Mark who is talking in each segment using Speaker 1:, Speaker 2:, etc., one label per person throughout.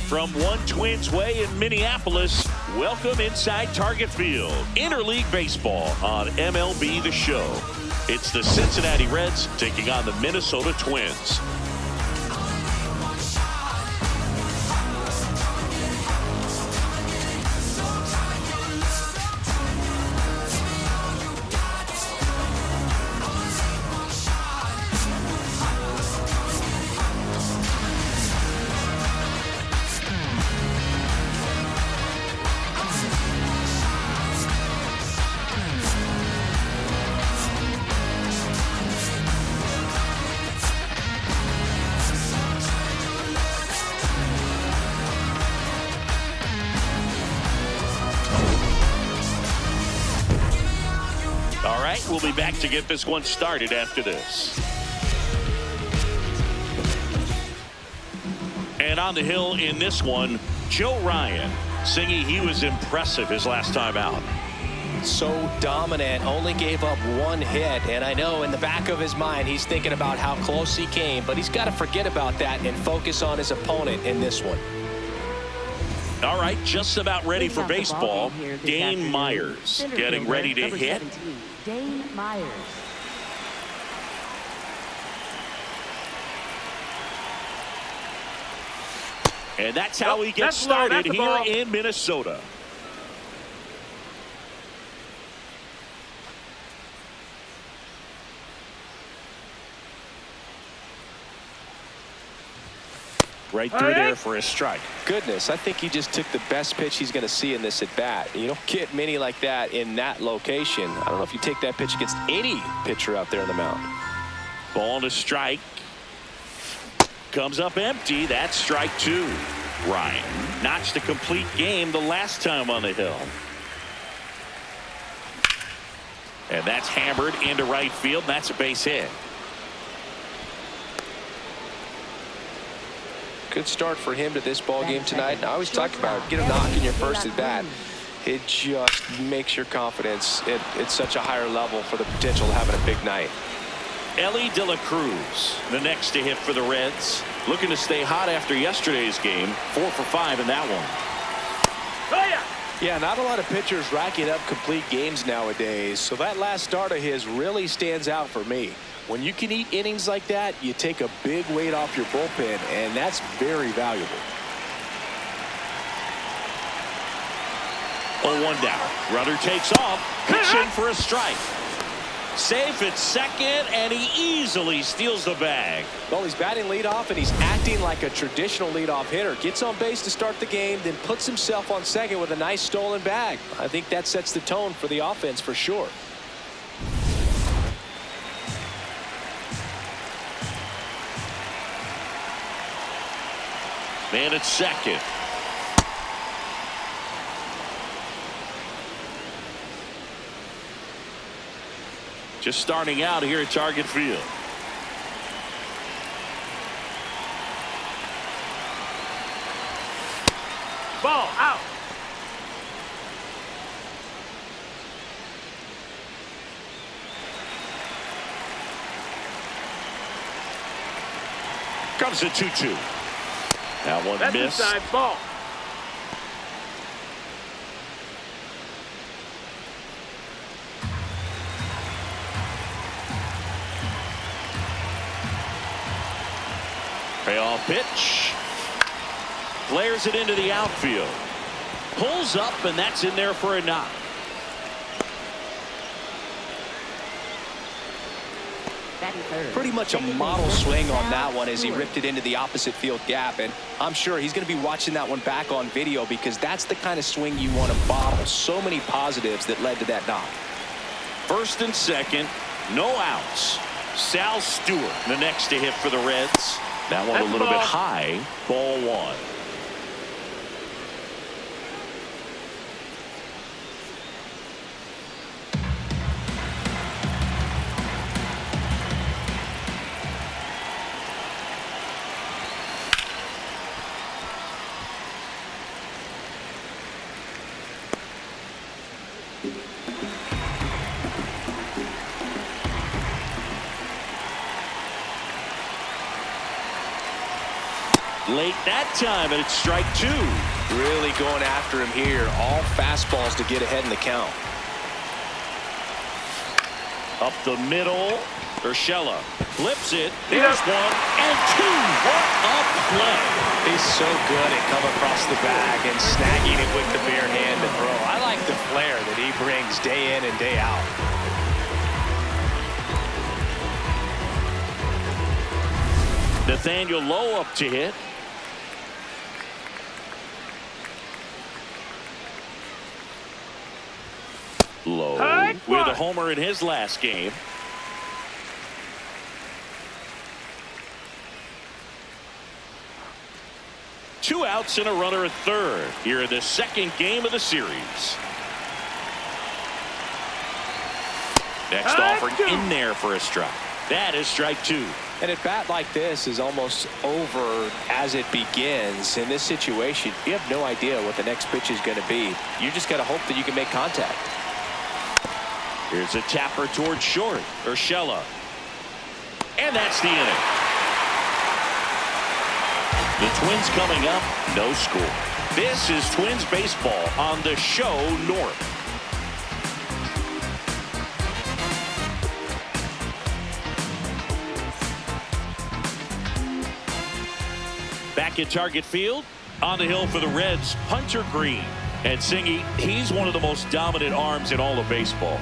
Speaker 1: From One Twins Way in Minneapolis, welcome inside Target Field. Interleague Baseball on MLB The Show. It's the Cincinnati Reds taking on the Minnesota Twins. All right, we'll be back to get this one started after this. And on the hill in this one, Joe Ryan, singing he was impressive his last time out.
Speaker 2: So dominant, only gave up one hit, and I know in the back of his mind he's thinking about how close he came, but he's got to forget about that and focus on his opponent in this one.
Speaker 1: All right, just about ready for baseball. Dane Myers getting ready to hit.
Speaker 3: Dane Myers.
Speaker 1: And that's how he gets started here in Minnesota. Right through there for a strike.
Speaker 2: Goodness, I think he just took the best pitch he's going to see in this at bat. You don't get many like that in that location. I don't know if you take that pitch against any pitcher out there on the mound.
Speaker 1: Ball to strike. Comes up empty. That's strike two. Ryan notched a complete game the last time on the hill. And that's hammered into right field. That's a base hit.
Speaker 2: Good start for him to this ball game tonight. And I always talk about get a knock in your first at bat. It just makes your confidence at such a higher level for the potential of having a big night.
Speaker 1: Elly De La Cruz, the next to hit for the Reds. Looking to stay hot after yesterday's game. 4 for 5 in that one.
Speaker 2: Oh, yeah, not a lot of pitchers racking up complete games nowadays. So that last start of his really stands out for me. When you can eat innings like that, you take a big weight off your bullpen, and that's very valuable.
Speaker 1: 0-1 down. Runner takes off. Pitching for a strike. Safe at second, and he easily steals the bag.
Speaker 2: Well, he's batting leadoff, and he's acting like a traditional leadoff hitter. Gets on base to start the game, then puts himself on second with a nice stolen bag. I think that sets the tone for the offense for sure.
Speaker 1: Man at second. Just starting out here at Target Field. Ball out. Comes a 2-2. That one missed. Inside ball. Payoff pitch. Flares it into the outfield. Pulls up, and that's in there for a knock.
Speaker 2: Pretty much a model swing on that one as he ripped it into the opposite field gap, and I'm sure he's going to be watching that one back on video because that's the kind of swing you want to bottle. So many positives that led to that knock.
Speaker 1: First and second, no outs. Sal Stewart, the next to hit for the Reds. That one a little bit high. Ball one. Late that time, and it's strike 2.
Speaker 2: Really going after him here. All fastballs to get ahead in the count.
Speaker 1: Up the middle, Urshela flips it. There's 1 and 2. What a play.
Speaker 2: He's so good at coming across the bag and snagging it with the bare hand to throw. I like the flair that he brings day in and day out.
Speaker 1: Nathaniel Lowe up to hit. Lowe with a homer in his last game. Two outs and a runner at third here in the second game of the series. Next offering in there for a strike. That is strike 2.
Speaker 2: And at bat like this is almost over as it begins. In this situation, you have no idea what the next pitch is going to be. You just got to hope that you can make contact.
Speaker 1: Here's a tapper towards short. Urshela. And that's the inning. The Twins coming up, no score. This is Twins baseball on the show North. Back at Target Field, on the hill for the Reds, Hunter Greene. And Singy, he's one of the most dominant arms in all of baseball.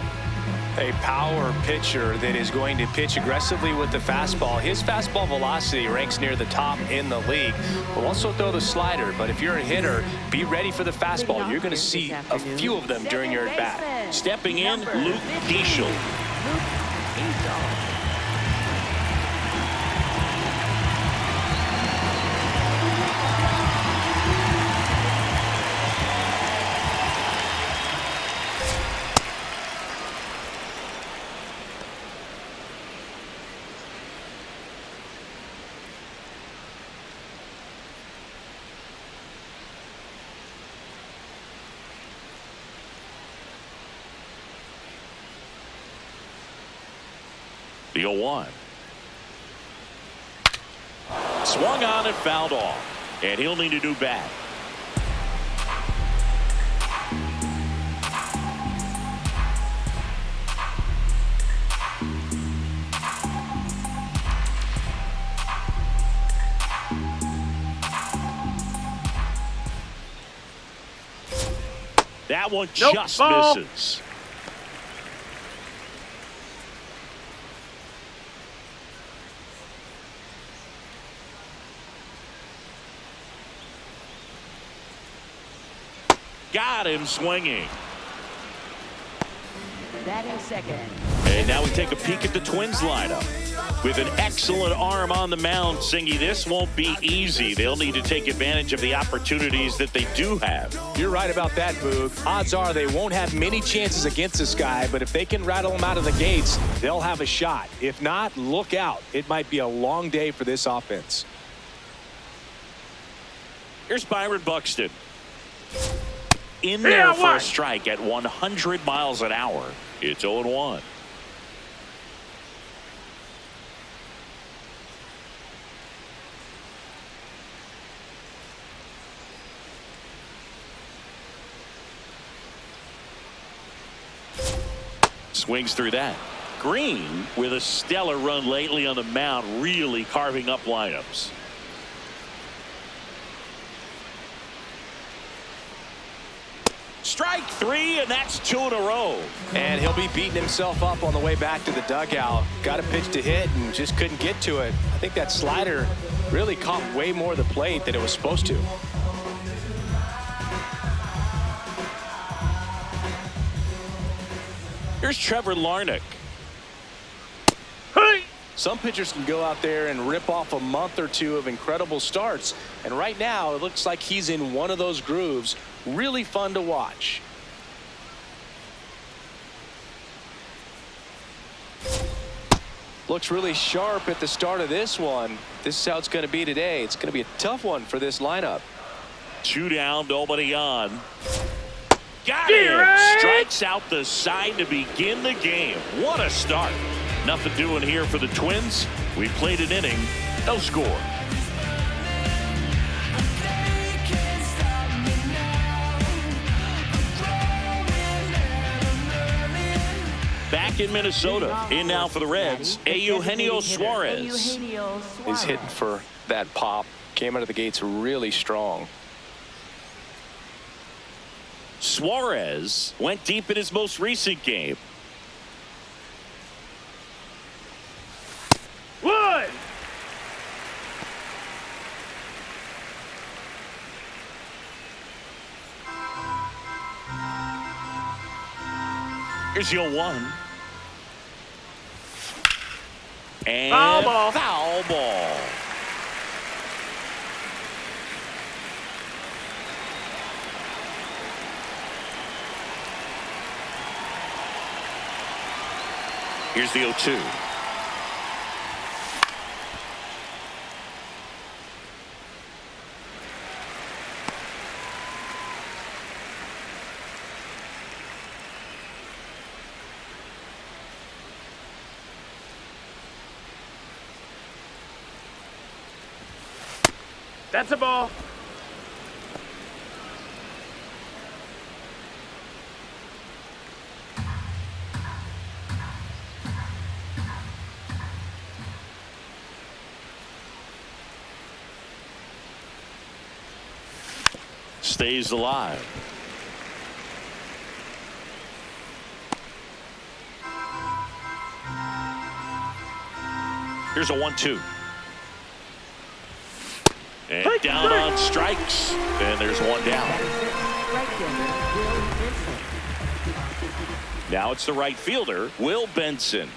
Speaker 2: A power pitcher that is going to pitch aggressively with the fastball. His fastball velocity ranks near the top in the league. Will also throw the slider, but if you're a hitter, be ready for the fastball. You're going to see a few of them during your at bat.
Speaker 1: Stepping in, Like Keaschall. The 0-1. Swung on and fouled off. And he'll need a new bat. That one just misses. Got him swinging.
Speaker 3: Batting second.
Speaker 1: And now we take a peek at the Twins lineup. With an excellent arm on the mound, Singy, this won't be easy. They'll need to take advantage of the opportunities that they do have.
Speaker 2: You're right about that, Boog. Odds are they won't have many chances against this guy, but if they can rattle him out of the gates, they'll have a shot. If not, look out. It might be a long day for this offense.
Speaker 1: Here's Byron Buxton. In there for a strike at 100 miles an hour. It's 0-1. Swings through that. Greene with a stellar run lately on the mound, really carving up lineups. Strike 3, and that's 2 in a row.
Speaker 2: And he'll be beating himself up on the way back to the dugout. Got a pitch to hit and just couldn't get to it. I think that slider really caught way more of the plate than it was supposed to.
Speaker 1: Here's Trevor Larnach.
Speaker 2: Some pitchers can go out there and rip off a month or two of incredible starts. And right now, it looks like he's in one of those grooves. Really fun to watch. Looks really sharp at the start of this one. This is how it's going to be today. It's going to be a tough one for this lineup.
Speaker 1: 2 down, nobody on. Got it! Strikes out the side to begin the game. What a start. Nothing doing here for the Twins. We played an inning, no score. back in Minnesota. In now for the Reds, Eugenio Suarez.
Speaker 2: He's hitting for that pop. Came out of the gates really strong.
Speaker 1: Suarez went deep in his most recent game.
Speaker 3: Wood!
Speaker 1: Here's your one. And
Speaker 3: foul ball.
Speaker 1: Foul ball. Here's the 0-2.
Speaker 3: That's a ball.
Speaker 1: Stays alive. Here's a 1-2. And down on strikes. And there's one down. Now it's the right fielder, Will Benson.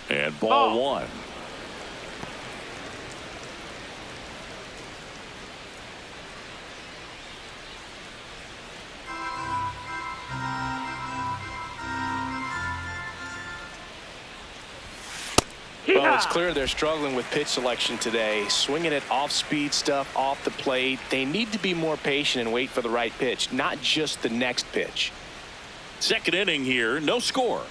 Speaker 1: And ball one.
Speaker 2: Well, it's clear they're struggling with pitch selection today. Swinging it off-speed stuff off the plate. They need to be more patient and wait for the right pitch, not just the next pitch.
Speaker 1: Second inning here, no score.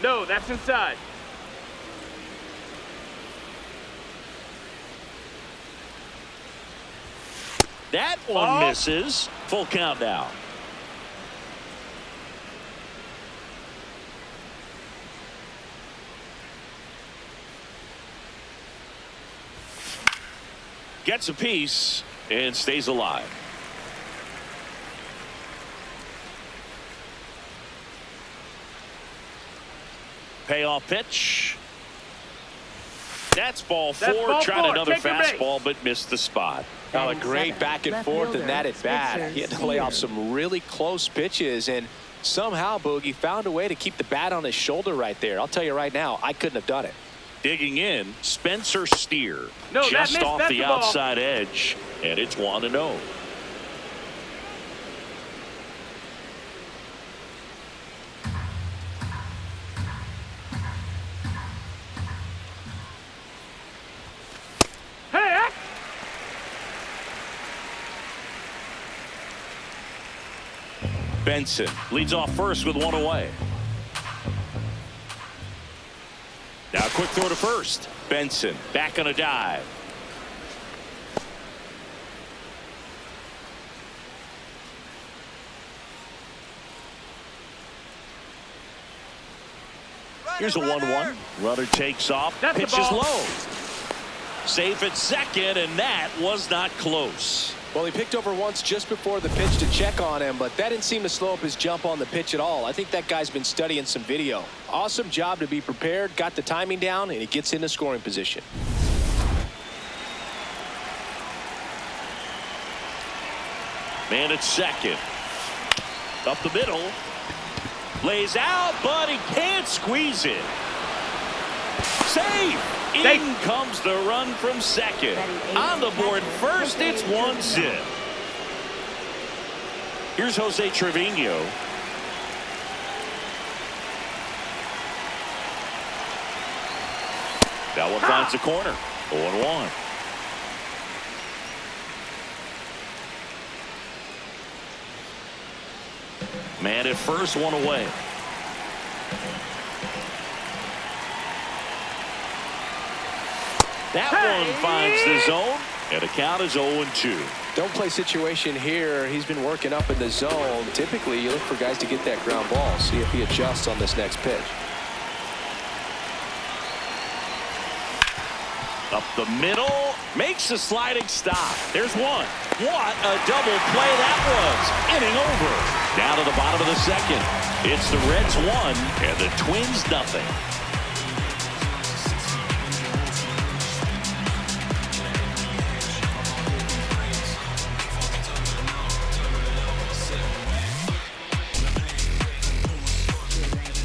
Speaker 3: No, that's inside.
Speaker 1: That one misses. Full count now. Gets a piece and stays alive. Payoff pitch. That's ball four. Tried another fastball, but missed the spot.
Speaker 2: Now, a great back and forth in that at bat. He had to lay off some really close pitches, and somehow Boogie found a way to keep the bat on his shoulder right there. I'll tell you right now, I couldn't have done it.
Speaker 1: Digging in, Spencer Steer.
Speaker 3: No,
Speaker 1: just off the outside edge, and it's 1-0. Benson leads off first with one away. Now a quick throw to first. Benson back on a dive. Here's a 1-1. Runner takes off. Pitch is low. Safe at second, and that was not close.
Speaker 2: Well, he picked over once just before the pitch to check on him, but that didn't seem to slow up his jump on the pitch at all. I think that guy's been studying some video. Awesome job to be prepared, got the timing down, and he gets into scoring position.
Speaker 1: Man at second. Up the middle. Lays out, but he can't squeeze it. Safe. In comes the run from second. On the board first, it's 1-0. Here's Jose Trevino. That one finds the corner. 0-1. Man at first, one away. That one finds the zone, and the count is 0-2.
Speaker 2: Don't play situation here. He's been working up in the zone. Typically, you look for guys to get that ground ball. See if he adjusts on this next pitch.
Speaker 1: Up the middle, makes a sliding stop. There's one. What a double play that was. Inning over. Down to the bottom of the second. It's the Reds 1 and the Twins nothing.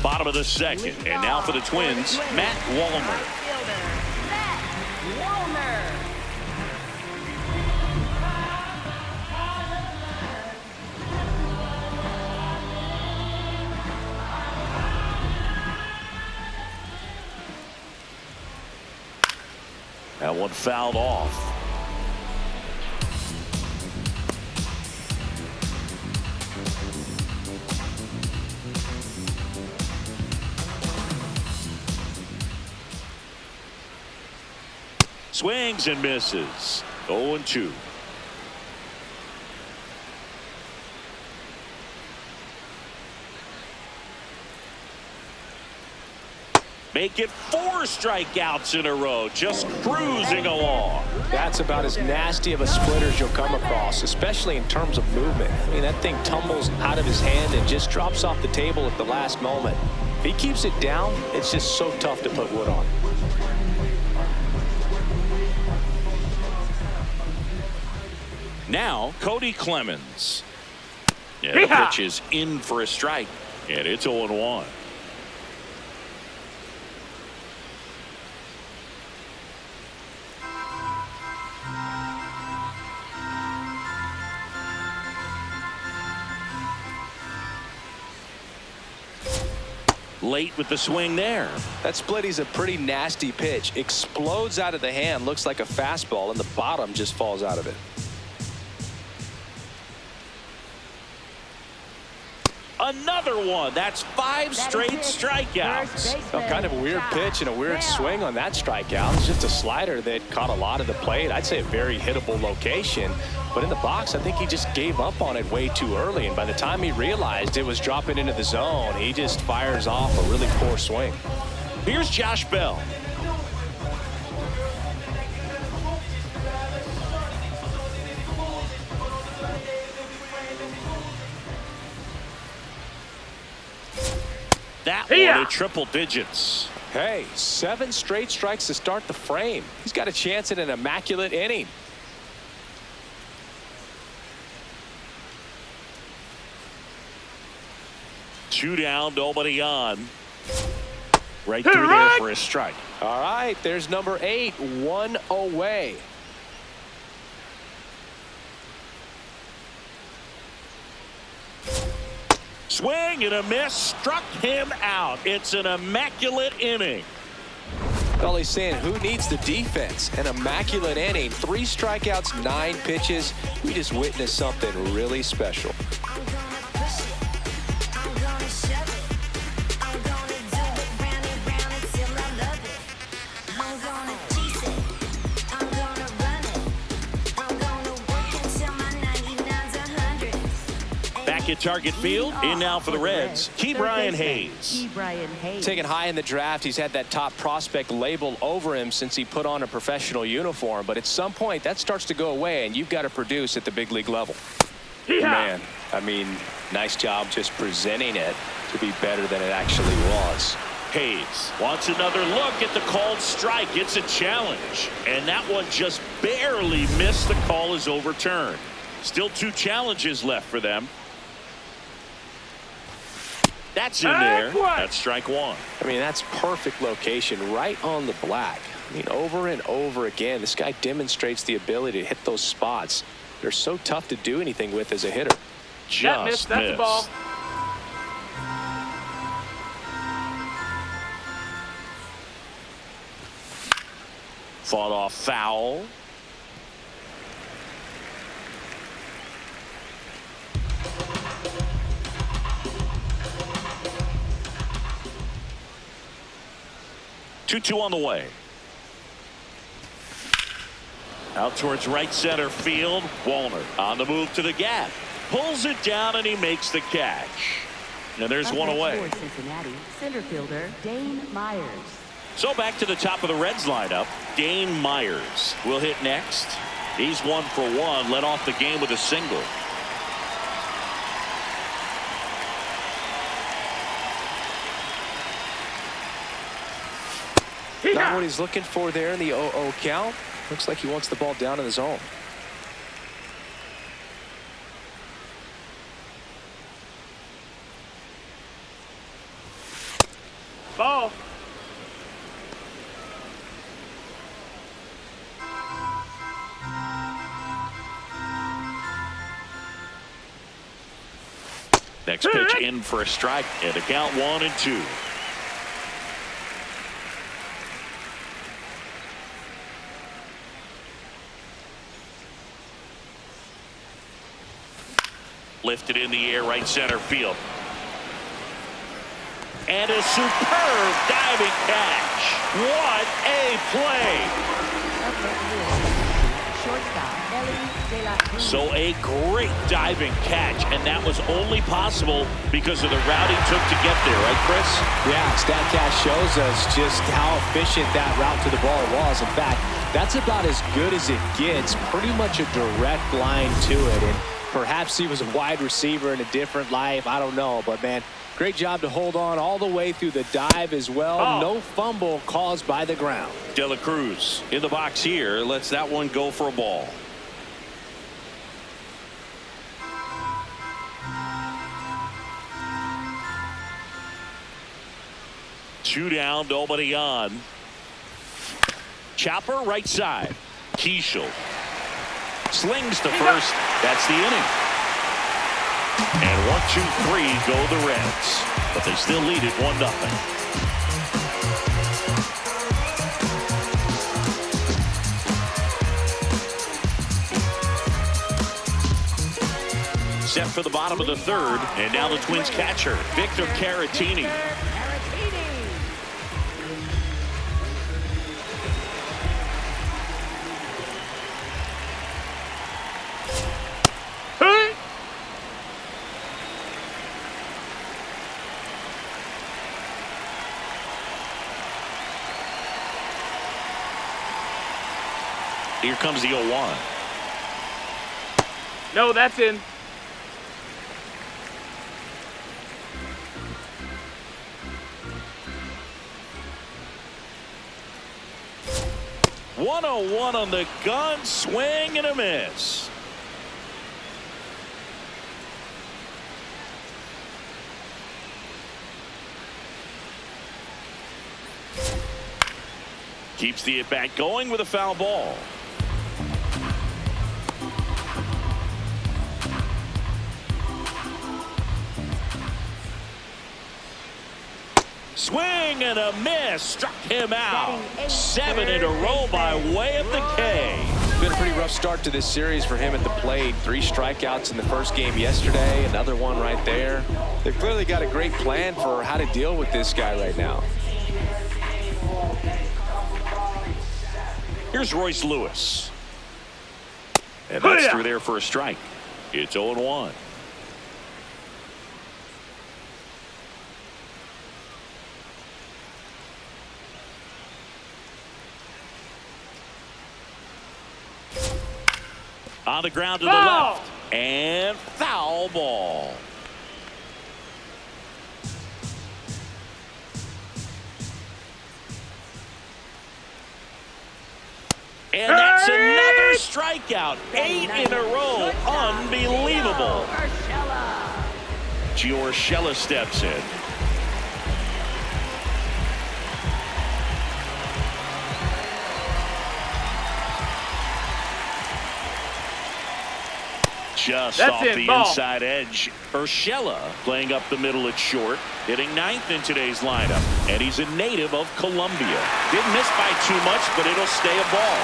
Speaker 1: Bottom of the second, and now for the Twins, Matt Wallner. That one fouled off. Swings and misses. 0-2. Make it 4 strikeouts in a row, just cruising along.
Speaker 2: That's about as nasty of a splitter as you'll come across, especially in terms of movement. I mean, that thing tumbles out of his hand and just drops off the table at the last moment. If he keeps it down, it's just so tough to put wood on.
Speaker 1: Now, Kody Clemens. Yeah, the pitch is in for a strike, and it's 0-1. Late with the swing there.
Speaker 2: That splitty's a pretty nasty pitch. Explodes out of the hand, looks like a fastball, and the bottom just falls out of it.
Speaker 1: Another one. That's 5 straight strikeouts.
Speaker 2: Well, kind of a weird pitch and a weird swing on that strikeout. It's just a slider that caught a lot of the plate. I'd say a very hittable location. But in the box, I think he just gave up on it way too early. And by the time he realized it was dropping into the zone, he just fires off a really poor swing.
Speaker 1: Here's Josh Bell. That one at triple digits.
Speaker 2: Hey, 7 straight strikes to start the frame. He's got a chance at an immaculate inning.
Speaker 1: Two down, nobody on. Right through there for a strike.
Speaker 2: All right, there's number 8, 1 away.
Speaker 1: Swing and a miss, struck him out. It's an immaculate inning.
Speaker 2: Well, he's saying who needs the defense? An immaculate inning. 3 strikeouts, 9 pitches. We just witnessed something really special.
Speaker 1: At target field, in now for the Reds, Ke'Bryan Hayes.
Speaker 2: Taken high in the draft, he's had that top prospect label over him since he put on a professional uniform. But at some point, that starts to go away, and you've got to produce at the big league level. Man, I mean, nice job just presenting it to be better than it actually was.
Speaker 1: Hayes wants another look at the called strike. It's a challenge, and that one just barely missed. The call is overturned. Still 2 challenges left for them. That's in there. That's strike 1.
Speaker 2: I mean, that's perfect location, right on the black. I mean, over and over again, this guy demonstrates the ability to hit those spots. They're so tough to do anything with as a hitter.
Speaker 1: Just missed. That's the ball. Fought off foul. 2-2 on the way. Out towards right center field. Wallner on the move to the gap. Pulls it down and he makes the catch. And there's one away.
Speaker 4: For Cincinnati, center fielder Dane Myers.
Speaker 1: So back to the top of the Reds lineup. Dane Myers will hit next. He's 1 for 1. Led off the game with a single.
Speaker 2: Not what he's looking for there in the 0-0 count. Looks like he wants the ball down in the zone.
Speaker 3: Ball.
Speaker 1: Next pitch in for a strike, and a count 1-2. Lifted in the air, right center field. And a superb diving catch. What a play.
Speaker 4: Shortstop Elly De La Cruz.
Speaker 1: So a great diving catch, and that was only possible because of the route he took to get there, right, Chris?
Speaker 2: Yeah, StatCast shows us just how efficient that route to the ball was. In fact, that's about as good as it gets. Pretty much a direct line to it. And perhaps he was a wide receiver in a different life. I don't know. But, man, great job to hold on all the way through the dive as well.
Speaker 3: Oh.
Speaker 2: No fumble caused by the ground.
Speaker 1: De La Cruz in the box here. Lets that one go for a ball. Two down, nobody on. Chopper right side. Keaschall slings to first. That's the inning. And 1-2-3 go the Reds, but they still lead it 1-0. Set for the bottom of the third, and now the Twins catcher, Victor Carantini. Here comes the 0-1.
Speaker 3: No, that's in.
Speaker 1: One on the gun, swing and a miss. Keeps the at-bat going with a foul ball. Swing and a miss. Struck him out. 7 in a row by way of the K.
Speaker 2: Been a pretty rough start to this series for him at the plate. 3 strikeouts in the first game yesterday. Another one right there. They've clearly got a great plan for how to deal with this guy right now.
Speaker 1: Here's Royce Lewis. And that's through there for a strike. It's 0-1. On the ground to the left. And foul ball. And that's another strikeout. 8 in a row. Unbelievable. Gio Urshela steps in. Just off the inside edge. Urshela playing up the middle at short, hitting 9th in today's lineup. And he's a native of Colombia. Didn't miss by too much, but it'll stay a ball.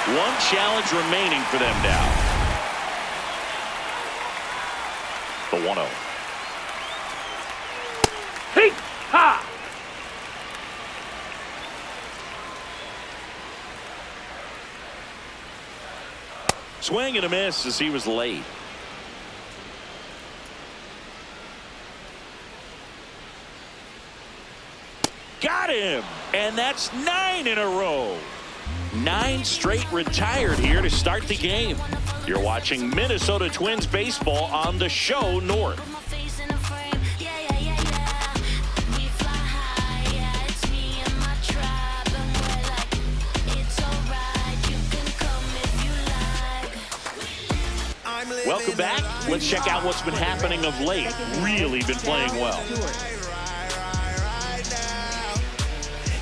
Speaker 1: One challenge remaining for them now. The 1-0.
Speaker 3: Hey, ha!
Speaker 1: Swing and a miss as he was late. Got him, and that's 9 in a row. 9 straight retired here to start the game. You're watching Minnesota Twins baseball on the show North. Welcome back. Let's check out what's been happening of late. Really been playing well.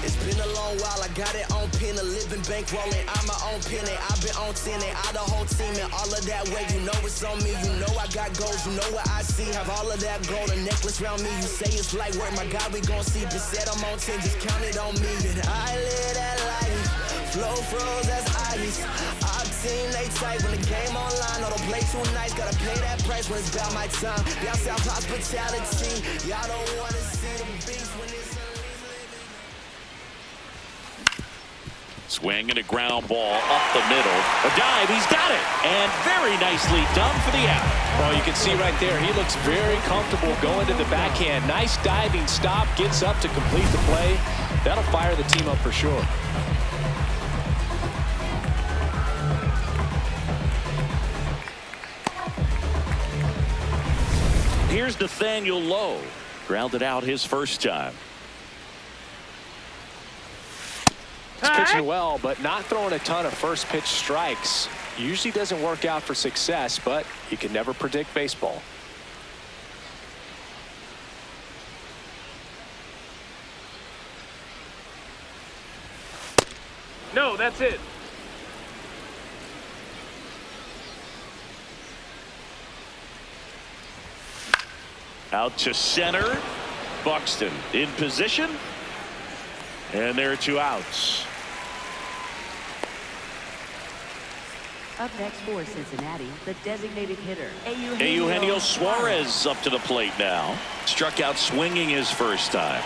Speaker 5: It's been a long while. I got it on pin, a living bankrolling. I'm my own penny. I've been on 10 and I the whole team and all of that way. You know it's on me. You know I got goals. You know what I see. Have all of that gold, a necklace around me. You say it's light work. My God, we gon' see. Just said I'm on 10. Just count it on me. And I live that life. Flow froze as ice. Our team, they tight when the game online. No, don't play too nice. Gotta pay that price when it's about my time. Down south hospitality. Y'all don't wanna see the beast when it's
Speaker 1: Swing and a ground ball up the middle. A dive, he's got it. And very nicely done for the out.
Speaker 2: Well, you can see right there, he looks very comfortable going to the backhand. Nice diving stop, gets up to complete the play. That'll fire the team up for sure.
Speaker 1: Here's Nathaniel Lowe. Grounded out his first time.
Speaker 2: He's pitching well, but not throwing a ton of first pitch strikes. Usually doesn't work out for success, but you can never predict baseball.
Speaker 3: No, that's it.
Speaker 1: Out to center. Buxton in position. And there are 2 outs.
Speaker 4: Up next for Cincinnati, the designated hitter,
Speaker 1: Eugenio Suarez up to the plate now. Struck out swinging his first time.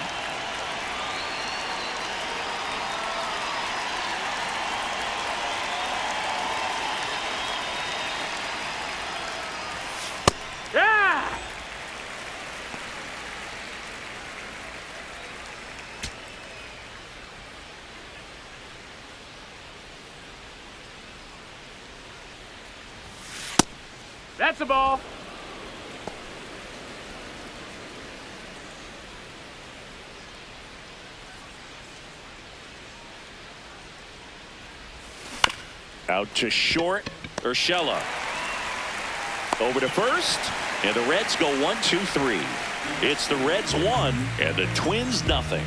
Speaker 3: Yeah! That's a ball.
Speaker 1: Out to short. Urshela. Over to first. And the Reds go 1-2-3. It's the Reds 1 and the Twins nothing.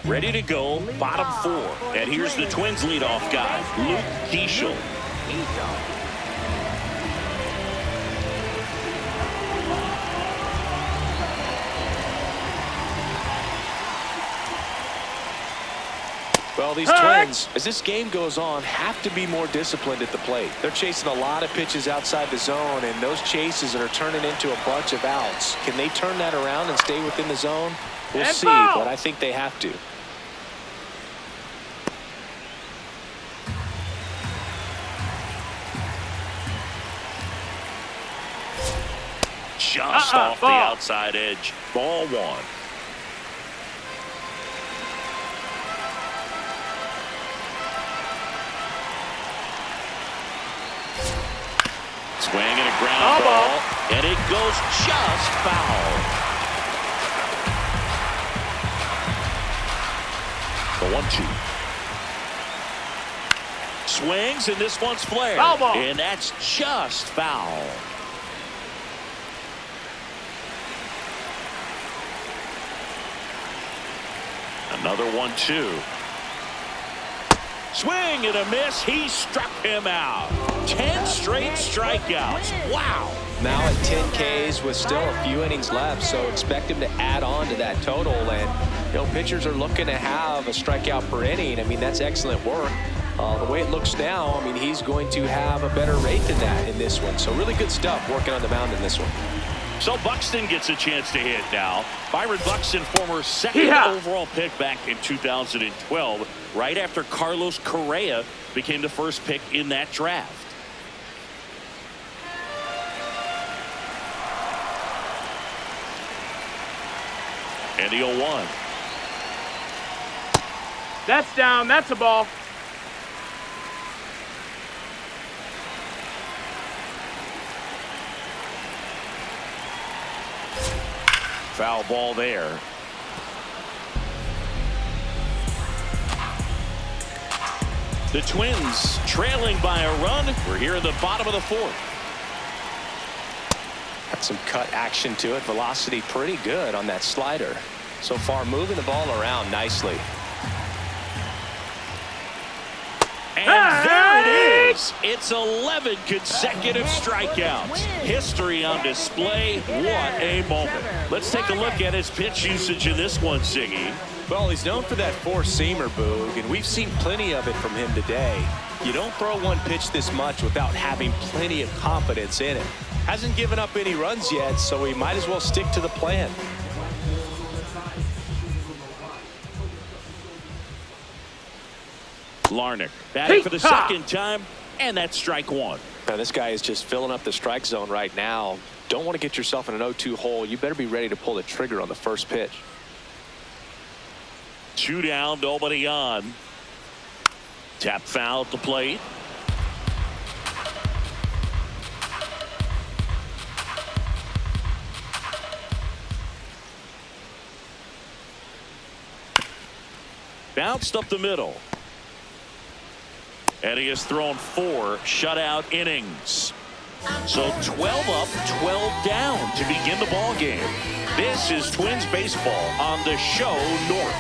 Speaker 1: Ready to go, bottom 4. And here's the Twins leadoff guy, Like Keaschall.
Speaker 2: Well, these Twins, as this game goes on, have to be more disciplined at the plate. They're chasing a lot of pitches outside the zone, and those chases are turning into a bunch of outs. Can they turn that around and stay within the zone? We'll see, but I think they have to.
Speaker 1: Just off the outside edge. Ball 1. Swing and a ground ball. And it goes just foul. The 1-2. Swings, and this one's flared. And that's just foul. Another 1-2. Swing and a miss. He struck him out. 10 straight strikeouts. Wow.
Speaker 2: Now at 10 Ks with still a few innings left, so expect him to add on to that total. And, you know, pitchers are looking to have a strikeout per inning. I mean, that's excellent work. The way it looks now, I mean, he's going to have a better rate than that in this one. So really good stuff working on the mound in this one.
Speaker 1: So Buxton gets a chance to hit now. Byron Buxton, former second overall pick back in 2012, right after Carlos Correa became the first pick in that draft. And the 0-1.
Speaker 3: That's down. That's a ball.
Speaker 1: Foul ball there. The Twins trailing by a run. We're here in the bottom of the fourth.
Speaker 2: Got some cut action to it. Velocity pretty good on that slider. So far moving the ball around nicely.
Speaker 1: And there it is. It's 11 consecutive strikeouts. History on display. What a moment. Let's take a look at his pitch usage in this one, Siggy.
Speaker 2: Well, he's known for that four-seamer, Boog, and we've seen plenty of it from him today. You don't throw one pitch this much without having plenty of confidence in it. Hasn't given up any runs yet, so we might as well stick to the plan.
Speaker 1: Larnach batting for the second time, and that's strike one.
Speaker 2: Now, this guy is just filling up the strike zone right now. Don't want to get yourself in an 0-2 hole. You better be ready to pull the trigger on the first pitch.
Speaker 1: 2 down, nobody on. Tap foul at the plate. Bounced up the middle. And he has thrown 4 shutout innings. So 12 up, 12 down to begin the ball game. This is Twins baseball on the show North.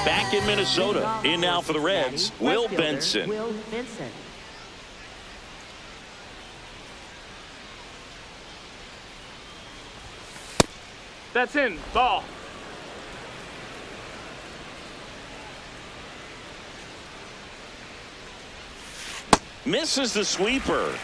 Speaker 1: Back in Minnesota, in now for the Reds, Will Benson.
Speaker 4: Will Benson.
Speaker 3: That's in. Ball.
Speaker 1: Misses the sweeper.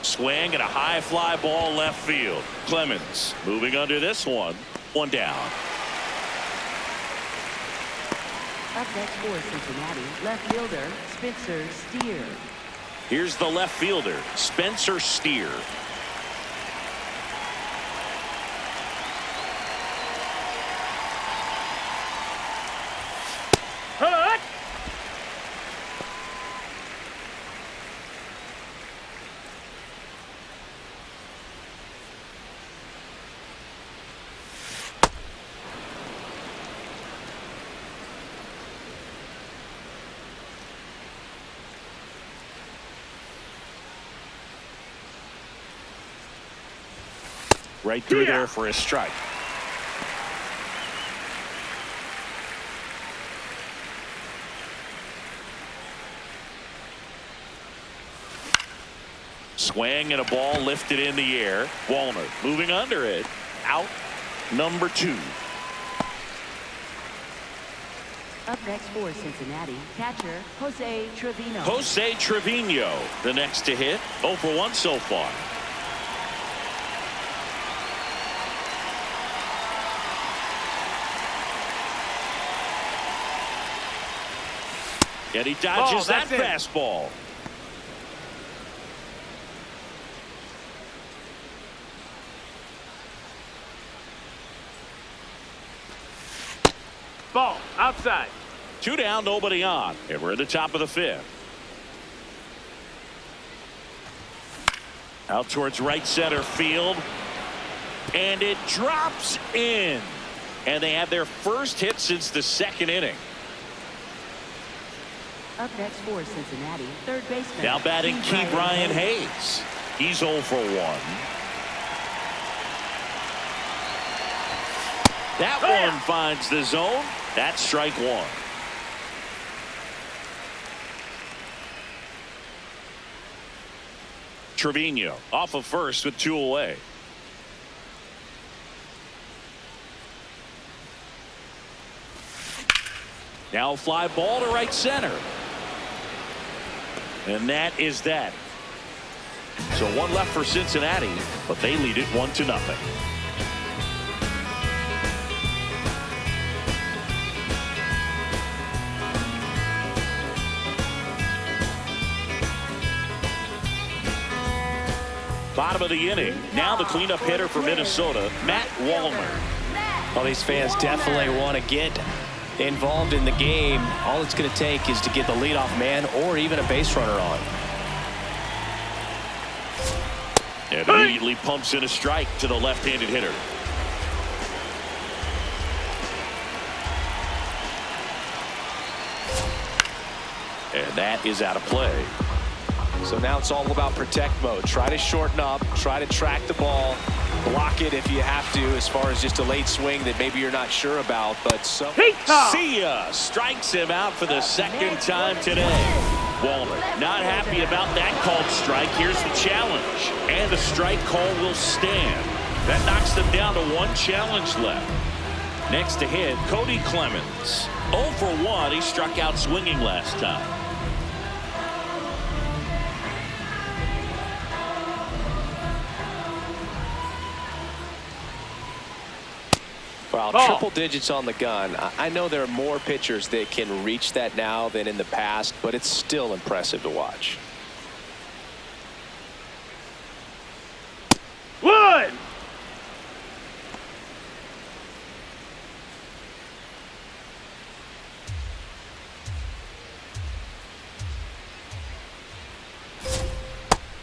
Speaker 1: Swing and a high fly ball left field. Clemens moving under this one. 1 down.
Speaker 4: Up next for Cincinnati, left fielder Spencer Steer.
Speaker 1: Here's the left fielder, Spencer Steer.
Speaker 3: Hut!
Speaker 1: Right through there for a strike. Swing and a ball lifted in the air. Wallner moving under it. Out number 2.
Speaker 4: Up next for Cincinnati, catcher Jose Trevino.
Speaker 1: Jose Trevino, the next to hit. 0 for 1 so far. And he dodges that fastball.
Speaker 3: Ball. Outside.
Speaker 1: 2 down, nobody on. And we're at the top of the 5th. Out towards right center field. And it drops in. And they have their first hit since the 2nd inning.
Speaker 4: Up next for Cincinnati, third baseman.
Speaker 1: Now batting Key Brian Hayes. He's 0 for 1. That one finds the zone. That's strike 1. Trevino off of first with 2 away. Now a fly ball to right center. And that is that. So one left for Cincinnati, but they lead it 1-0. Bottom of the inning. Now the cleanup hitter for Minnesota, Matt Wallner.
Speaker 2: Well, these fans definitely want to get involved in the game. All it's going to take is to get the leadoff man or even a base runner on.
Speaker 1: And immediately pumps in a strike to the left-handed hitter. And that is out of play.
Speaker 2: So now it's all about protect mode. Try to shorten up, try to track the ball, block it if you have to, as far as just a late swing that maybe you're not sure about. But so
Speaker 1: see ya strikes him out for the second time today. Wallner not happy about that called strike. Here's the challenge, and the strike call will stand. That knocks them down to one challenge left. Next to hit, Kody Clemens. 0 for 1. He struck out swinging last time.
Speaker 2: Well, triple digits on the gun. I know there are more pitchers that can reach that now than in the past, but it's still impressive to watch.
Speaker 3: Wood!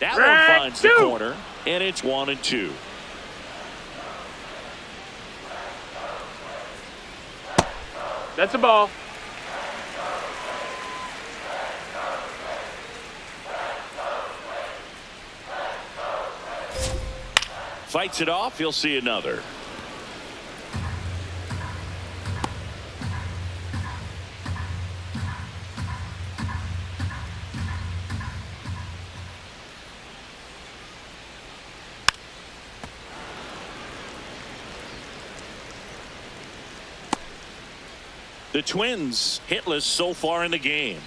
Speaker 1: That one finds the corner, and it's 1-2.
Speaker 3: That's a ball.
Speaker 1: Fights it off. He'll see another. The Twins hitless so far in the game.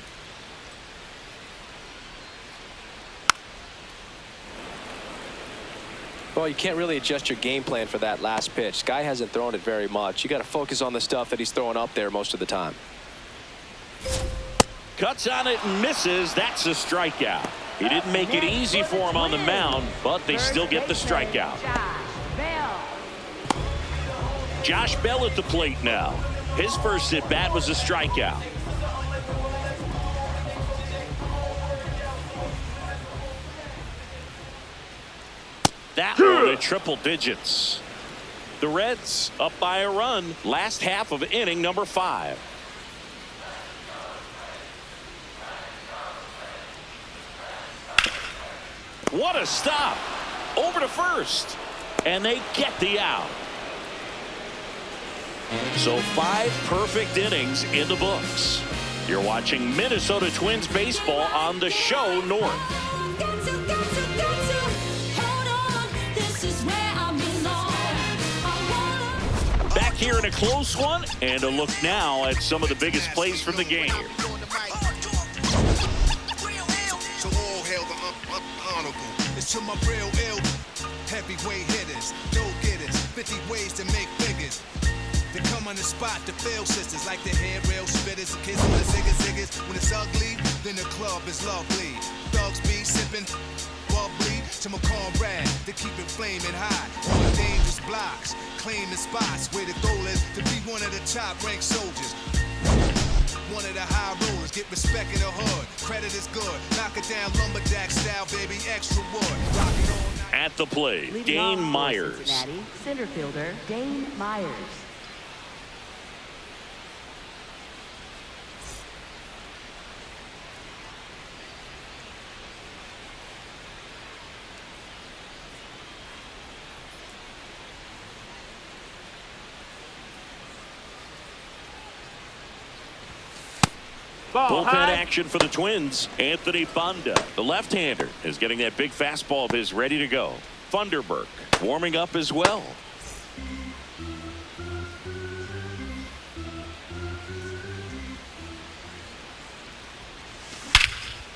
Speaker 2: Well, you can't really adjust your game plan for that last pitch. Guy hasn't thrown it very much. You got to focus on the stuff that he's throwing up there most of the time.
Speaker 1: Cuts on it and misses. That's a strikeout. He didn't make it easy for him on the mound, but they still get the strikeout. Josh Bell at the plate now. His first at bat was a strikeout. That one at triple digits. The Reds up by a run. Last half of inning number 5. What a stop. Over to first. And they get the out. So 5 perfect innings in the books. You're watching Minnesota Twins baseball on the show North. Back here in a close one, and a look now at some of the biggest plays from the game.
Speaker 6: So all hail the honorable. It's to my real ill heavyweight hitters, no getters, 50 ways to make figures. They come on the spot to fail sisters like the handrail spitters, kids on the ziggers. When it's ugly, then the club is lovely. Thugs be sipping bubbly to my comrade to keep it flaming hot on dangerous blocks, claiming spots where the goal is to be one of the top ranked soldiers. One of the high rollers, get respect in the hood. Credit is good, knock it down lumberjack style, baby, extra wood. Rock it all night.
Speaker 1: At the plate, Dane Myers.
Speaker 4: Cincinnati center fielder Dane Myers.
Speaker 1: Bullpen action for the Twins. Anthony Banda, the left-hander, is getting that big fastball of his ready to go. Funderburk warming up as well.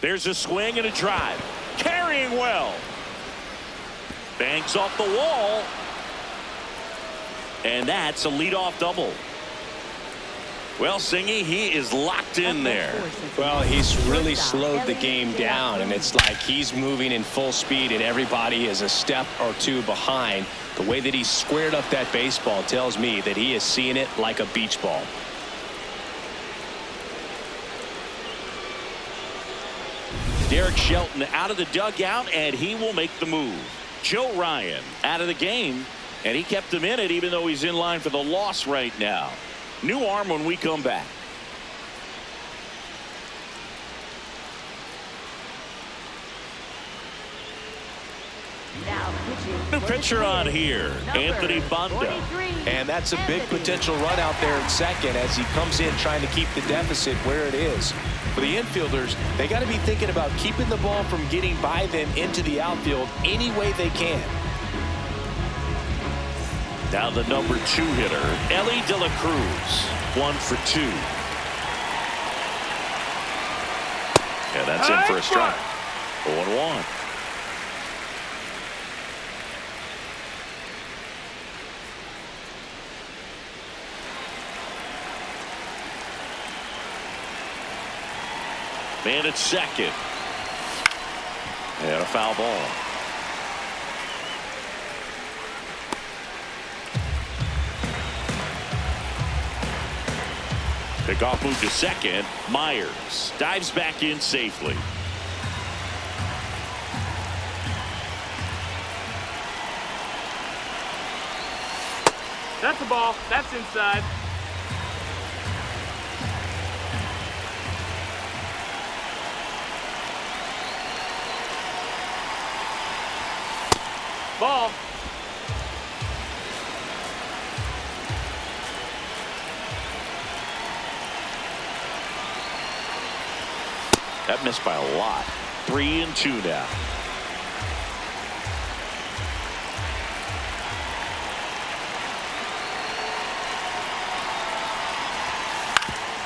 Speaker 1: There's a swing and a drive. Carrying well. Banks off the wall. And that's a leadoff double. Well, Singy, he is locked in there.
Speaker 2: Well, he's really slowed the game down, and it's like he's moving in full speed, and everybody is a step or two behind. The way that he squared up that baseball tells me that he is seeing it like a beach ball.
Speaker 1: Derek Shelton out of the dugout, and he will make the move. Joe Ryan out of the game, and he kept him in it even though he's in line for the loss right now. New arm when we come back.
Speaker 4: Now
Speaker 1: New pitcher on here, Anthony Banda.
Speaker 2: And that's a big potential run out there at second as he comes in trying to keep the deficit where it is. For the infielders, they got to be thinking about keeping the ball from getting by them into the outfield any way they can.
Speaker 1: Now the number 2 hitter, Elly De La Cruz, 1 for 2. And that's in for a strike. 0-1. Man at second. And a foul ball. Pickoff move to second. Myers dives back in safely.
Speaker 3: That's a ball. That's inside. Ball.
Speaker 1: That missed by a lot. 3-2 now.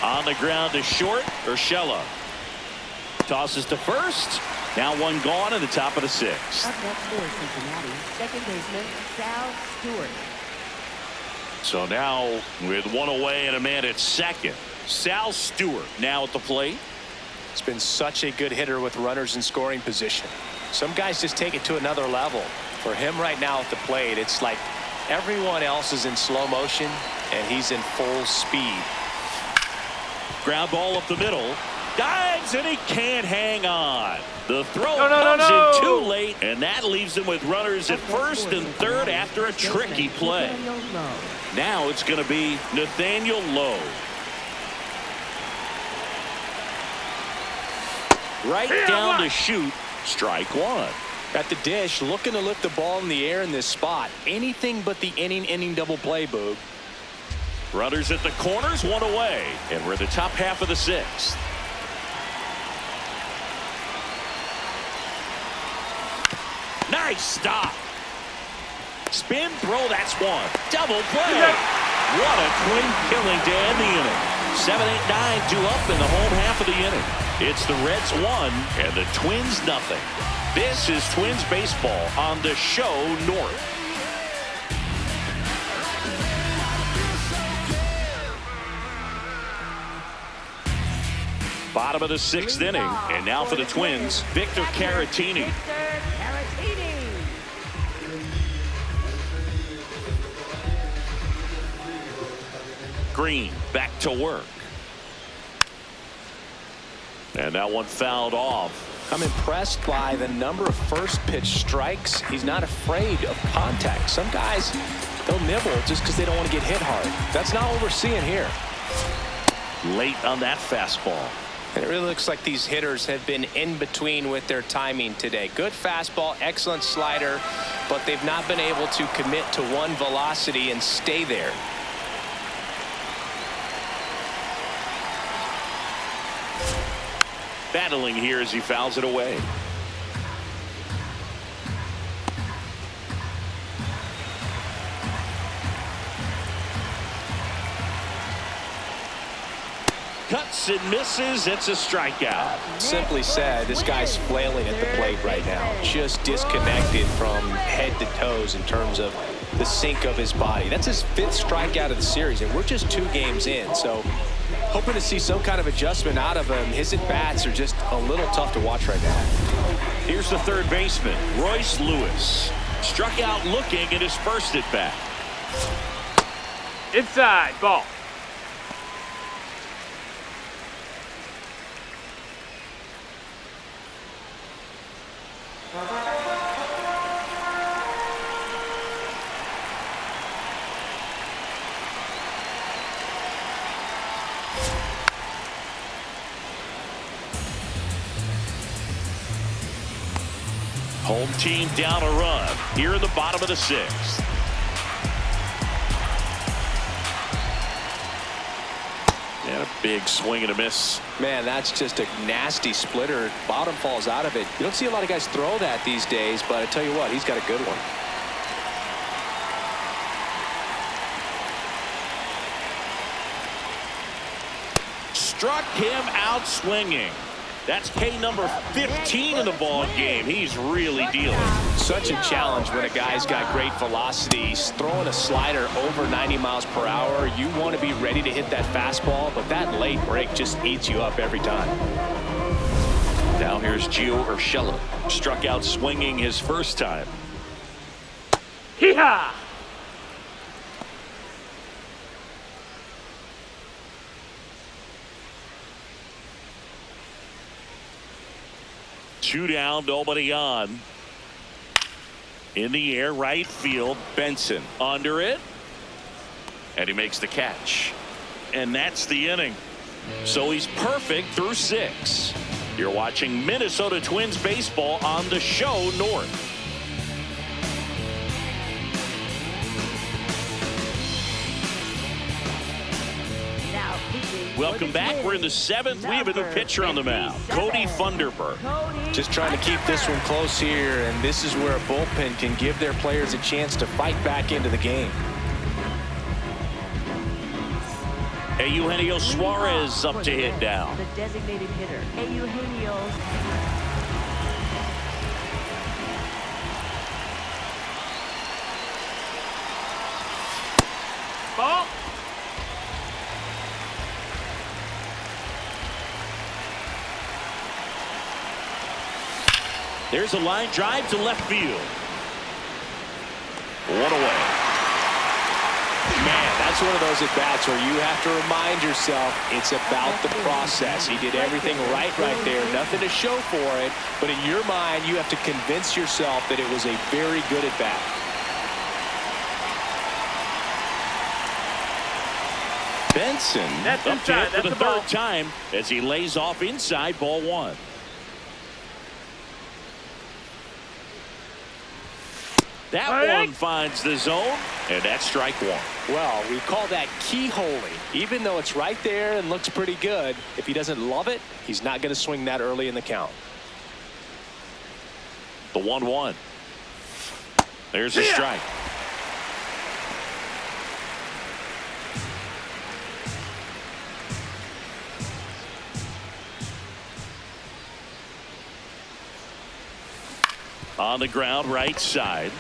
Speaker 1: On the ground to short. Urshela tosses to first. Now one gone in the top of the 6th.
Speaker 4: Up next for Cincinnati, second baseman Sal Stewart.
Speaker 1: So now with one away and a man at second, Sal Stewart now at the plate.
Speaker 2: It's been such a good hitter with runners in scoring position. Some guys just take it to another level. For him right now at the plate, it's like everyone else is in slow motion and he's in full speed.
Speaker 1: Ground ball up the middle. Dives and he can't hang on. The throw comes in too late, and that leaves him with runners at first and third after a tricky play. Now it's going to be Nathaniel Lowe. Right down to shoot. Strike 1.
Speaker 2: At the dish, looking to lift the ball in the air in this spot. Anything but the inning double play, Boog.
Speaker 1: Runners at the corners, one away, and we're in the top half of the 6th. Nice stop. Spin throw, that's 1. Double play. What a twin killing to end the inning. 7, 8, 9, 2 up in the home half of the inning. It's the Reds 1 and the Twins nothing. This is Twins baseball on the show North. Bottom of the 6th inning, and now for the Twins, Victor Carantini. Greene back to work. And that one fouled off.
Speaker 2: I'm impressed by the number of first pitch strikes. He's not afraid of contact. Some guys, they'll nibble just because they don't want to get hit hard. That's not what we're seeing here.
Speaker 1: Late on that fastball.
Speaker 2: And it really looks like these hitters have been in between with their timing today. Good fastball, excellent slider, but they've not been able to commit to one velocity and stay there.
Speaker 1: Battling here as he fouls it away. cuts and misses. It's a strikeout.
Speaker 2: Simply said, this guy's flailing at the plate right now. Just disconnected from head to toes in terms of the sink of his body. That's his 5th strikeout of the series, and we're just 2 games in. So hoping to see some kind of adjustment out of him. His at-bats are just a little tough to watch right now.
Speaker 1: Here's the third baseman, Royce Lewis. Struck out looking at his first at-bat.
Speaker 3: Inside, ball.
Speaker 1: Home team down a run here in the bottom of the 6th. And a big swing and a miss.
Speaker 2: Man, that's just a nasty splitter. Bottom falls out of it. You don't see a lot of guys throw that these days, but I tell you what, he's got a good one.
Speaker 1: Struck him out swinging. That's K number 15 in the ball game. He's really dealing.
Speaker 2: Such a challenge when a guy's got great velocity. He's throwing a slider over 90 miles per hour. You want to be ready to hit that fastball, but that late break just eats you up every time.
Speaker 1: Now here's Gio Urshela. Struck out swinging his first time.
Speaker 3: Hee-haw!
Speaker 1: Two down, nobody on. In the air, right field, Benson under it. And he makes the catch. And that's the inning. So he's perfect through 6. You're watching Minnesota Twins baseball on the show North. Welcome back. We're in the 7th. We have a new pitcher on the mound, Kody Funderburk.
Speaker 2: Just trying to keep this one close here, and this is where a bullpen can give their players a chance to fight back into the game.
Speaker 1: Eugenio Suarez up to hit now.
Speaker 4: The designated hitter, Eugenio.
Speaker 3: Ball.
Speaker 1: There's a line drive to left field. One away.
Speaker 2: Man, that's one of those at-bats where you have to remind yourself it's about the process. He did everything right there. Nothing to show for it. But in your mind, you have to convince yourself that it was a very good at-bat.
Speaker 1: Benson
Speaker 3: That's
Speaker 1: up to
Speaker 3: inside.
Speaker 1: hit for the
Speaker 3: That's a ball.
Speaker 1: 3rd time as he lays off inside, ball 1. That one finds the zone, and that's strike 1.
Speaker 2: Well, we call that keyholing. Even though it's right there and looks pretty good, if he doesn't love it, he's not going to swing that early in the count.
Speaker 1: The 1-1. There's a strike. On the ground, right side.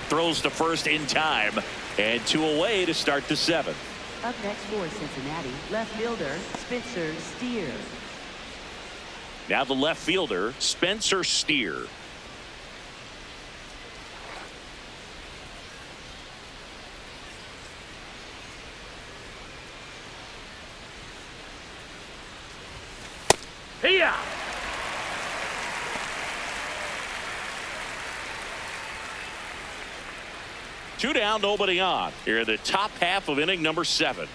Speaker 1: Throws to first in time, and 2 away to start the 7th.
Speaker 4: Up next for Cincinnati, left fielder Spencer Steer.
Speaker 1: Now the left fielder, Spencer Steer.
Speaker 3: Here.
Speaker 1: Two down, nobody on. Here in the top half of inning number 7.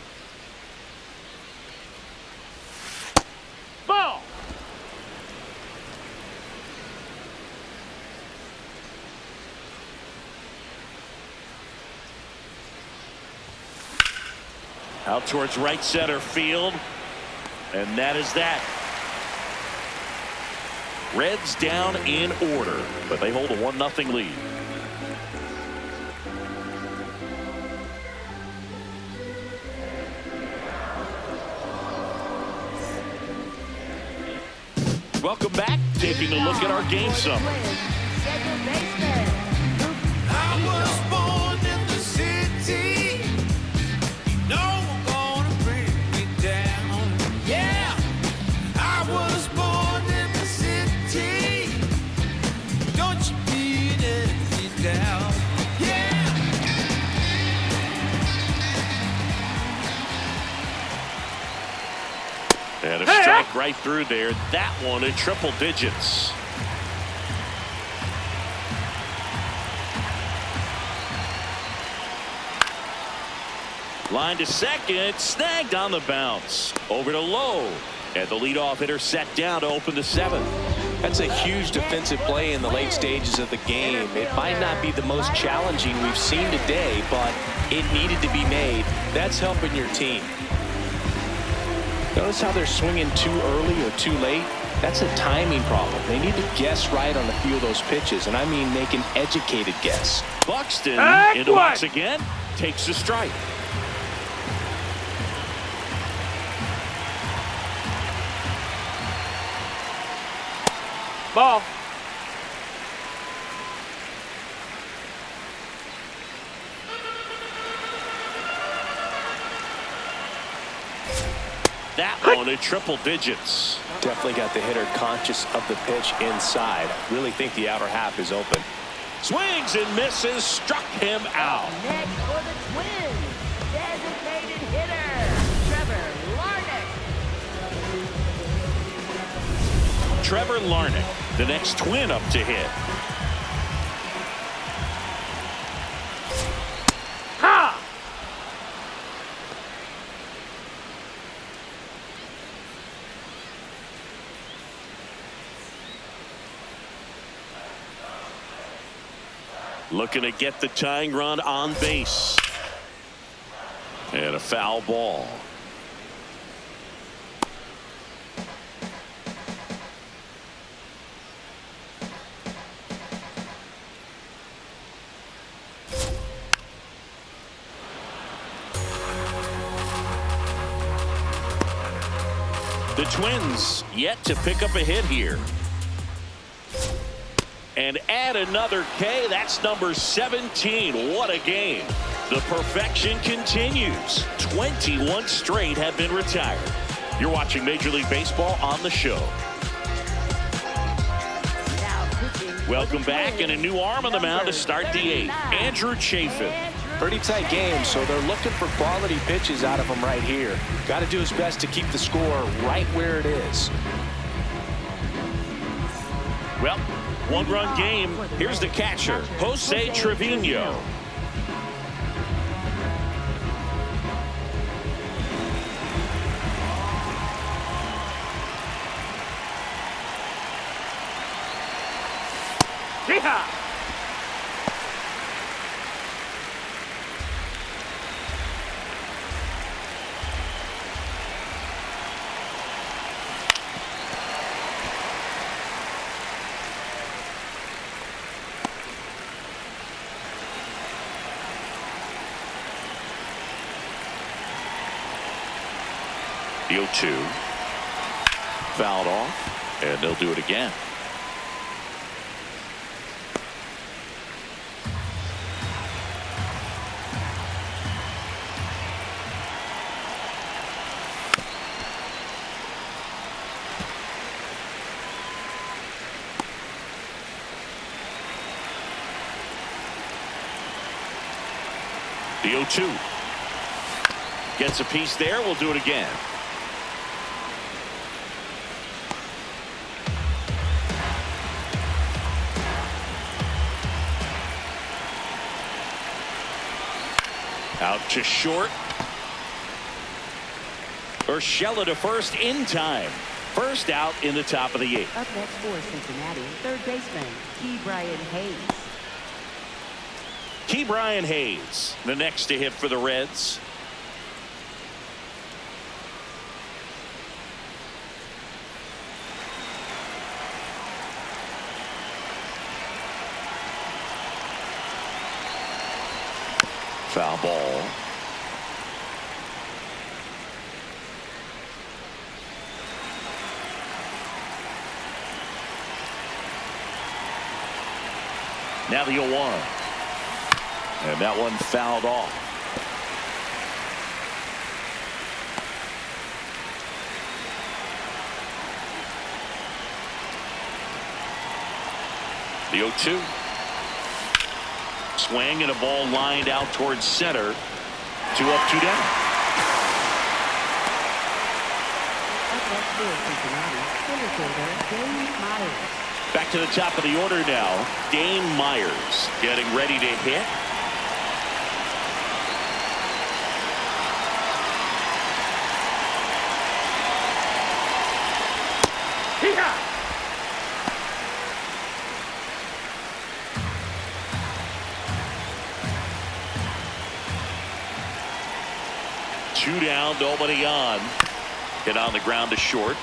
Speaker 3: Ball.
Speaker 1: Out towards right center field. And that is that. Reds down in order, but they hold a 1-0 lead. welcome back. Taking a look at our game summary.
Speaker 7: I was born in the city. No one gonna bring me down. Yeah, I was born in the city. Don't you beat me down. Yeah.
Speaker 1: And a strike right through there. That one at triple digits. Line to second, snagged on the bounce. Over to Lowe. And the leadoff hitter set down to open the seventh.
Speaker 2: That's a huge defensive play in the late stages of the game. It might not be the most challenging we've seen today, but it needed to be made. That's helping your team. Notice how they're swinging too early or too late? That's a timing problem. They need to guess right on the field of those pitches, and I mean make an educated guess.
Speaker 1: Buxton into box again, takes a strike.
Speaker 3: Ball.
Speaker 1: That one at triple digits.
Speaker 2: Definitely got the hitter conscious of the pitch inside. Really think the outer half is open.
Speaker 1: Swings and misses, struck him out.
Speaker 4: Next for the Twins, designated hitter, Trevor Larnach.
Speaker 1: Trevor Larnach, the next Twin up to hit.
Speaker 3: Ha!
Speaker 1: Looking to get the tying run on base. And a foul ball. The Twins yet to pick up a hit here. And add another K. That's number 17. What a game. The perfection continues. 21 straight have been retired. You're watching Major League Baseball on the show. Welcome back, and a new arm on the mound to start the eighth. Andrew Chafin.
Speaker 2: Pretty tight game, so they're looking for quality pitches out of him right here. Got to do his best to keep the score right where it is.
Speaker 1: Well, one-run game. Here's the catcher, Jose Trevino.
Speaker 3: Yeehaw!
Speaker 1: The 0-2. Fouled off, and they'll do it again. The 0-2. Gets a piece there. We'll do it again. Out to short. Urshela to first in time. First out in the top of the eighth.
Speaker 4: Up next for Cincinnati, third baseman, Ke'Bryan Hayes.
Speaker 1: Ke'Bryan Hayes, the next to hit for the Reds. Foul ball. Now the 0-1. And that one fouled off. The 0-2. Swing and a ball lined out towards center. 2 up, 2 down. Back to the top of the order now. Dane Myers getting ready to hit.
Speaker 3: Hee-haw!
Speaker 1: 2 down, nobody on. Hit on the ground to short.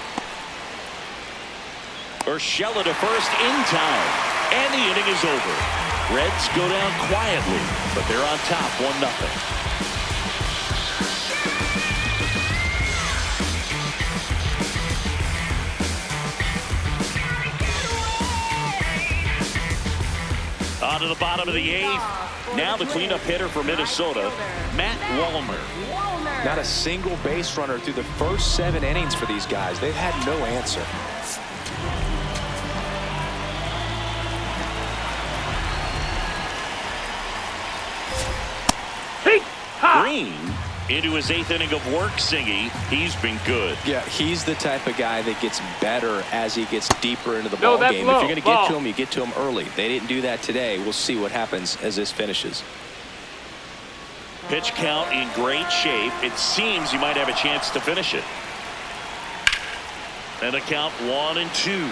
Speaker 1: Urshela to first in time. And the inning is over. Reds go down quietly, but they're on top 1-0. On to the bottom of the 8th. Now the cleanup hitter for Minnesota, Matt Wallner.
Speaker 2: Not a single base runner through the first 7 innings for these guys. They've had no answer.
Speaker 1: Greene into his 8th inning of work singing. He's been good.
Speaker 2: Yeah, he's the type of guy that gets better as he gets deeper into the ball game.
Speaker 3: Low.
Speaker 2: If you're going to get to him, you get to him early. They didn't do that today. We'll see what happens as this finishes.
Speaker 1: Pitch count in great shape. It seems you might have a chance to finish it. And the count 1-2.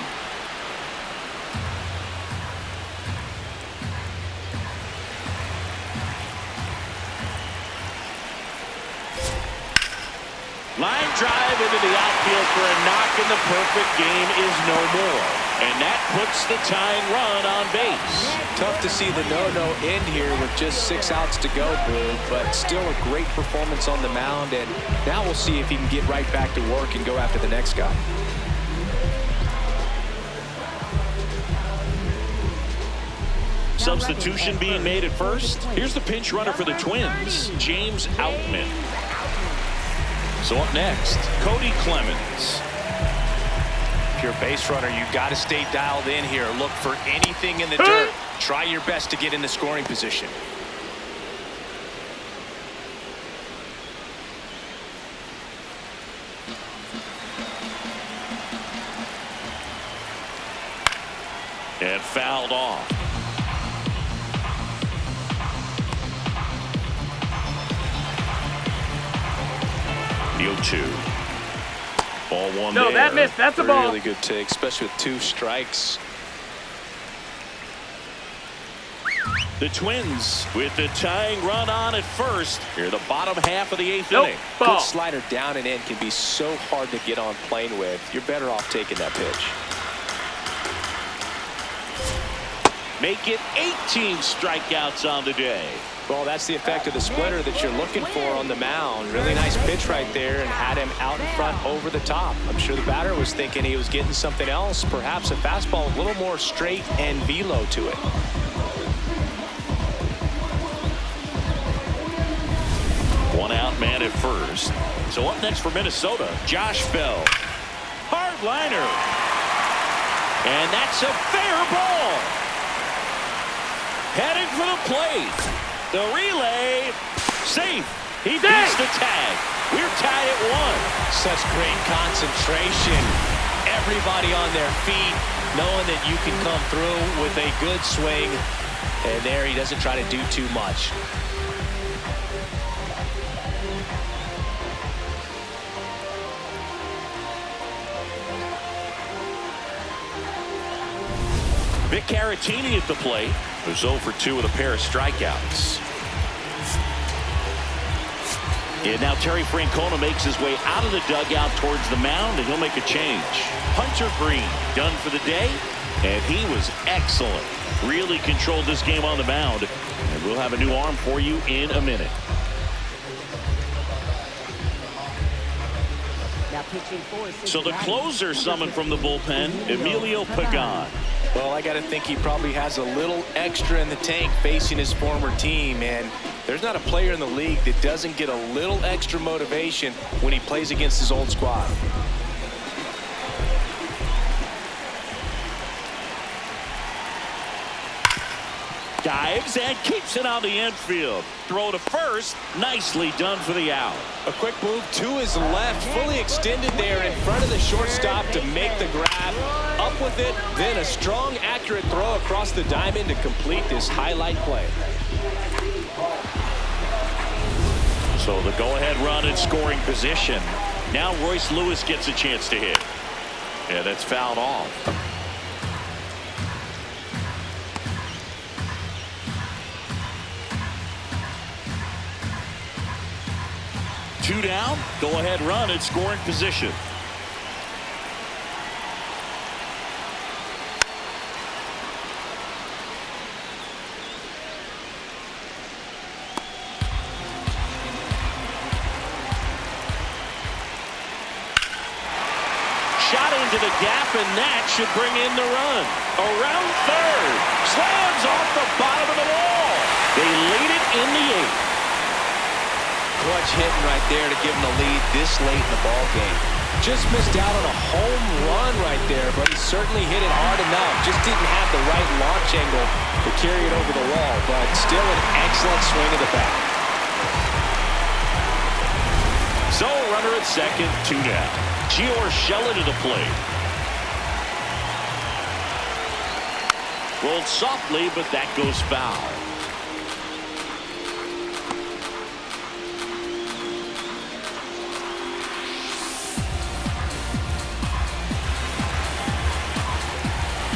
Speaker 1: Line drive into the outfield for a knock, and the perfect game is no more. And that puts the tying run on base.
Speaker 2: Tough to see the no end here with just 6 outs to go, Boo, but still a great performance on the mound. And now we'll see if he can get right back to work and go after the next guy.
Speaker 1: Substitution being made at first. Here's the pinch runner for the Twins, James Outman. So up next, Kody Clemens.
Speaker 2: If you're a base runner, you've got to stay dialed in here. Look for anything in the dirt. Try your best to get in the scoring position.
Speaker 1: And fouled off. The 0-2. Ball 1
Speaker 3: No,
Speaker 1: there.
Speaker 3: that missed. That's a ball.
Speaker 2: Really good take, especially with 2 strikes.
Speaker 1: The Twins with the tying run on at first. Here the bottom half of the 8th
Speaker 3: Nope.
Speaker 1: inning.
Speaker 3: Ball.
Speaker 2: Good slider down and in can be so hard to get on plane with. You're better off taking that pitch.
Speaker 1: Make it 18 strikeouts on the day.
Speaker 2: Well, that's the effect of the splitter that you're looking for on the mound. Really nice pitch right there and had him out in front over the top. I'm sure the batter was thinking he was getting something else, perhaps a fastball a little more straight and velo to it.
Speaker 1: One out man at first. So up next for Minnesota, Josh Bell. Hard liner. And that's a fair ball. Heading for the plate. The relay, safe. He beats the tag. We're tied at 1.
Speaker 2: Such great concentration. Everybody on their feet, knowing that you can come through with a good swing. And there he doesn't try to do too much.
Speaker 1: Victor Carantini at the plate. Was 0 for 2 with a pair of strikeouts. And now Terry Francona makes his way out of the dugout towards the mound, and he'll make a change. Hunter Greene done for the day, and he was excellent. Really controlled this game on the mound, and we'll have a new arm for you in a minute.
Speaker 4: Now pitching for
Speaker 1: So the closer summoned from the bullpen, Emilio Pagan.
Speaker 2: Well, I got to think he probably has a little extra in the tank facing his former team, and there's not a player in the league that doesn't get a little extra motivation when he plays against his old squad.
Speaker 1: Dives and keeps it on the infield. Throw to first. Nicely done for the out.
Speaker 2: A quick move to his left, fully extended there in front of the shortstop to make the grab. Up with it, then a strong, accurate throw across the diamond to complete this highlight play.
Speaker 1: So the go-ahead run in scoring position. Now Royce Lewis gets a chance to hit. Yeah, that's fouled off. Two down, go-ahead run in scoring position. Shot into the gap, and that should bring in the run. Around third, slams off the bottom of the wall. They lead it in the eighth.
Speaker 2: Clutch hitting right there to give him the lead this late in the ball game. Just missed out on a home run right there, but he certainly hit it hard enough. Just didn't have the right launch angle to carry it over the wall, but still an excellent swing of the bat.
Speaker 1: So runner at second, two down. Gio Urshela to the plate. Rolled softly, but that goes foul.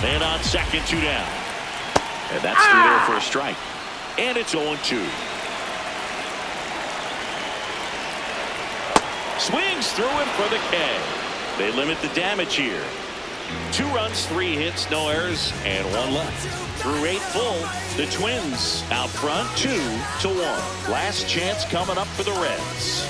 Speaker 1: And on second, two down. And that's through there for a strike. And it's 0-2. Swings through him for the K. They limit the damage here. 2 runs, 3 hits, no errors, and 1 left. Through 8 full, the Twins out front 2-1. Last chance coming up for the Reds.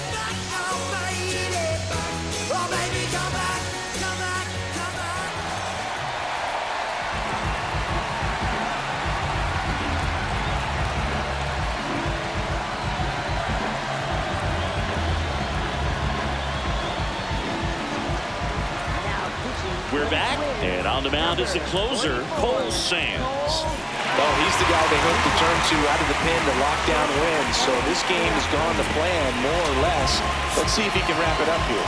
Speaker 1: We're back, and on the mound is the closer, Cole Sands.
Speaker 2: Well, he's the guy they hope to turn to out of the pen to lock down wins. So this game has gone to plan, more or less. Let's see if he can wrap it up here.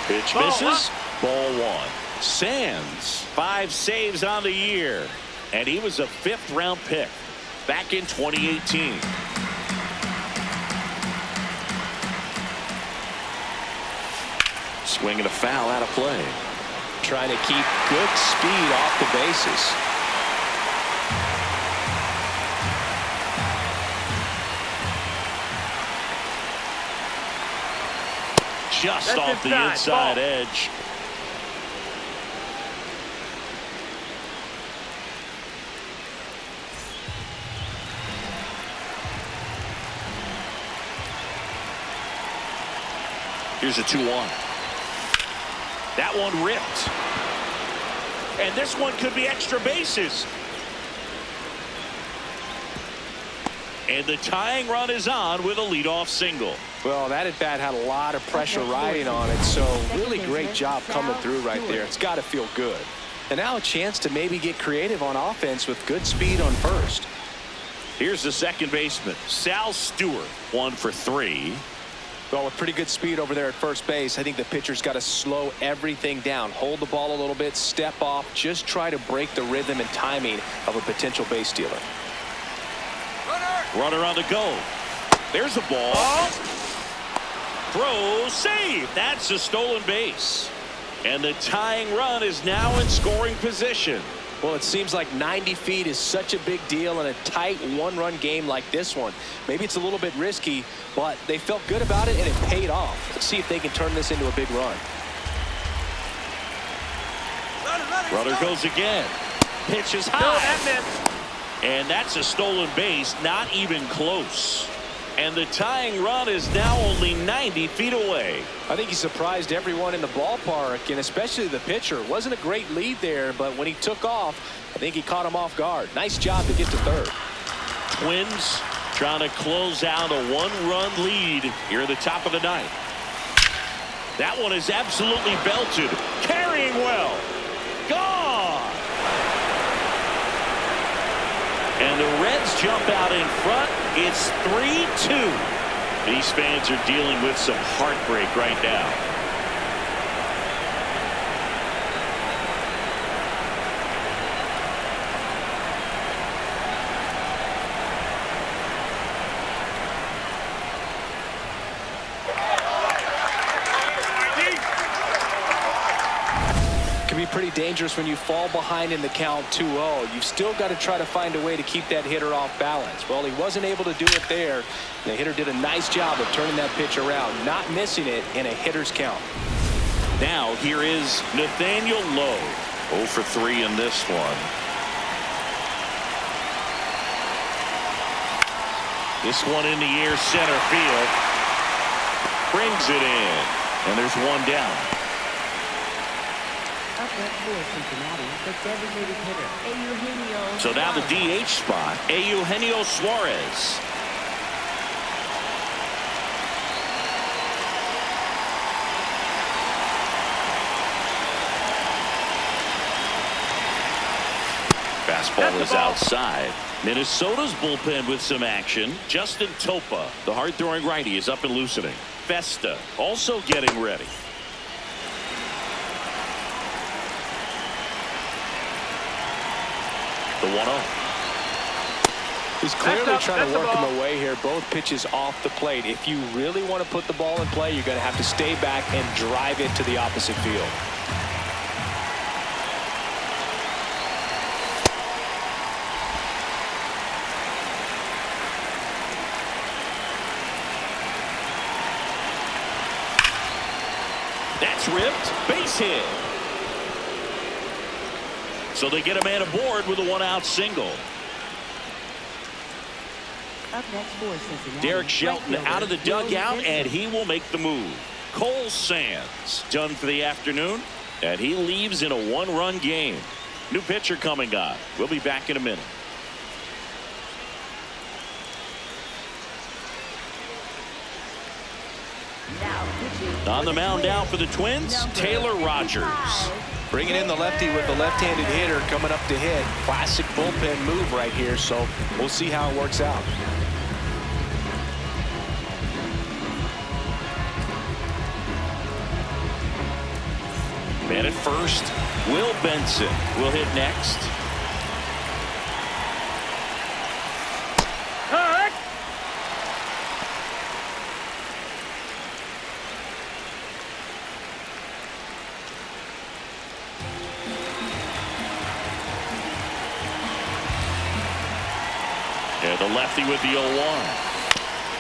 Speaker 1: Pitch misses, ball 1. Sands, 5 saves on the year. And he was a 5th-round pick back in 2018. Swinging a foul out of play.
Speaker 2: Trying to keep good speed off the bases.
Speaker 1: Just off the inside edge. Here's a 2-1. That one ripped. And this one could be extra bases. And the tying run is on with a leadoff single.
Speaker 2: Well, that at bat had a lot of pressure riding on it, so really great job coming through right there. It's got to feel good. And now a chance to maybe get creative on offense with good speed on first.
Speaker 1: Here's the second baseman, Sal Stewart, 1 for 3.
Speaker 2: Well, with pretty good speed over there at first base, I think the pitcher's got to slow everything down. Hold the ball a little bit, step off, just try to break the rhythm and timing of a potential base stealer.
Speaker 1: Runner on the go. There's a ball. Throw, save. That's a stolen base. And the tying run is now in scoring position.
Speaker 2: Well, it seems like 90 feet is such a big deal in a tight 1-run game like this one. Maybe it's a little bit risky, but they felt good about it and it paid off. Let's see if they can turn this into a big run.
Speaker 1: Runner goes again. Pitch is high. And that's a stolen base, not even close. And the tying run is now only 90 feet away.
Speaker 2: I think he surprised everyone in the ballpark, and especially the pitcher. Wasn't a great lead there, but when he took off, I think he caught him off guard. Nice job to get to third.
Speaker 1: Twins trying to close out a one-run lead here at the top of the ninth. That one is absolutely belted. Carrying well. Gone. And the Reds jump out in front. It's 3-2. These fans are dealing with some heartbreak right now.
Speaker 2: Pretty dangerous when you fall behind in the count 2-0. You've still got to try to find a way to keep that hitter off balance. Well, he wasn't able to do it there. The hitter did a nice job of turning that pitch around, not missing it in a hitter's count.
Speaker 1: Now here is Nathaniel Lowe. 0 for 3 in this one. This one in the air, center field. Brings it in. And there's one down.
Speaker 4: Up next for Cincinnati, the designated hitter, Eugenio.
Speaker 1: So now the DH spot, Eugenio Suarez. Fastball is outside. Minnesota's bullpen with some action. Justin Topa, the hard-throwing righty, is up and loosening. Festa also getting ready. The 1-0.
Speaker 2: He's clearly trying to work him away here. Both pitches off the plate. If you really want to put the ball in play, you're going to have to stay back and drive it to the opposite field.
Speaker 1: That's ripped. Base hit. So they get a man aboard with a one-out single.
Speaker 4: Up next for Cincinnati,
Speaker 1: Derek Shelton out of the dugout, and he will make the move. Cole Sands done for the afternoon, and he leaves in a one-run game. New pitcher coming on. We'll be back in a minute. On the mound now for the Twins, Taylor Rogers.
Speaker 2: Bringing in the lefty with the left-handed hitter coming up to hit. Classic bullpen move right here, so we'll see how it works out.
Speaker 1: Man at first, Will Benson will hit next. And the lefty with the 0-1.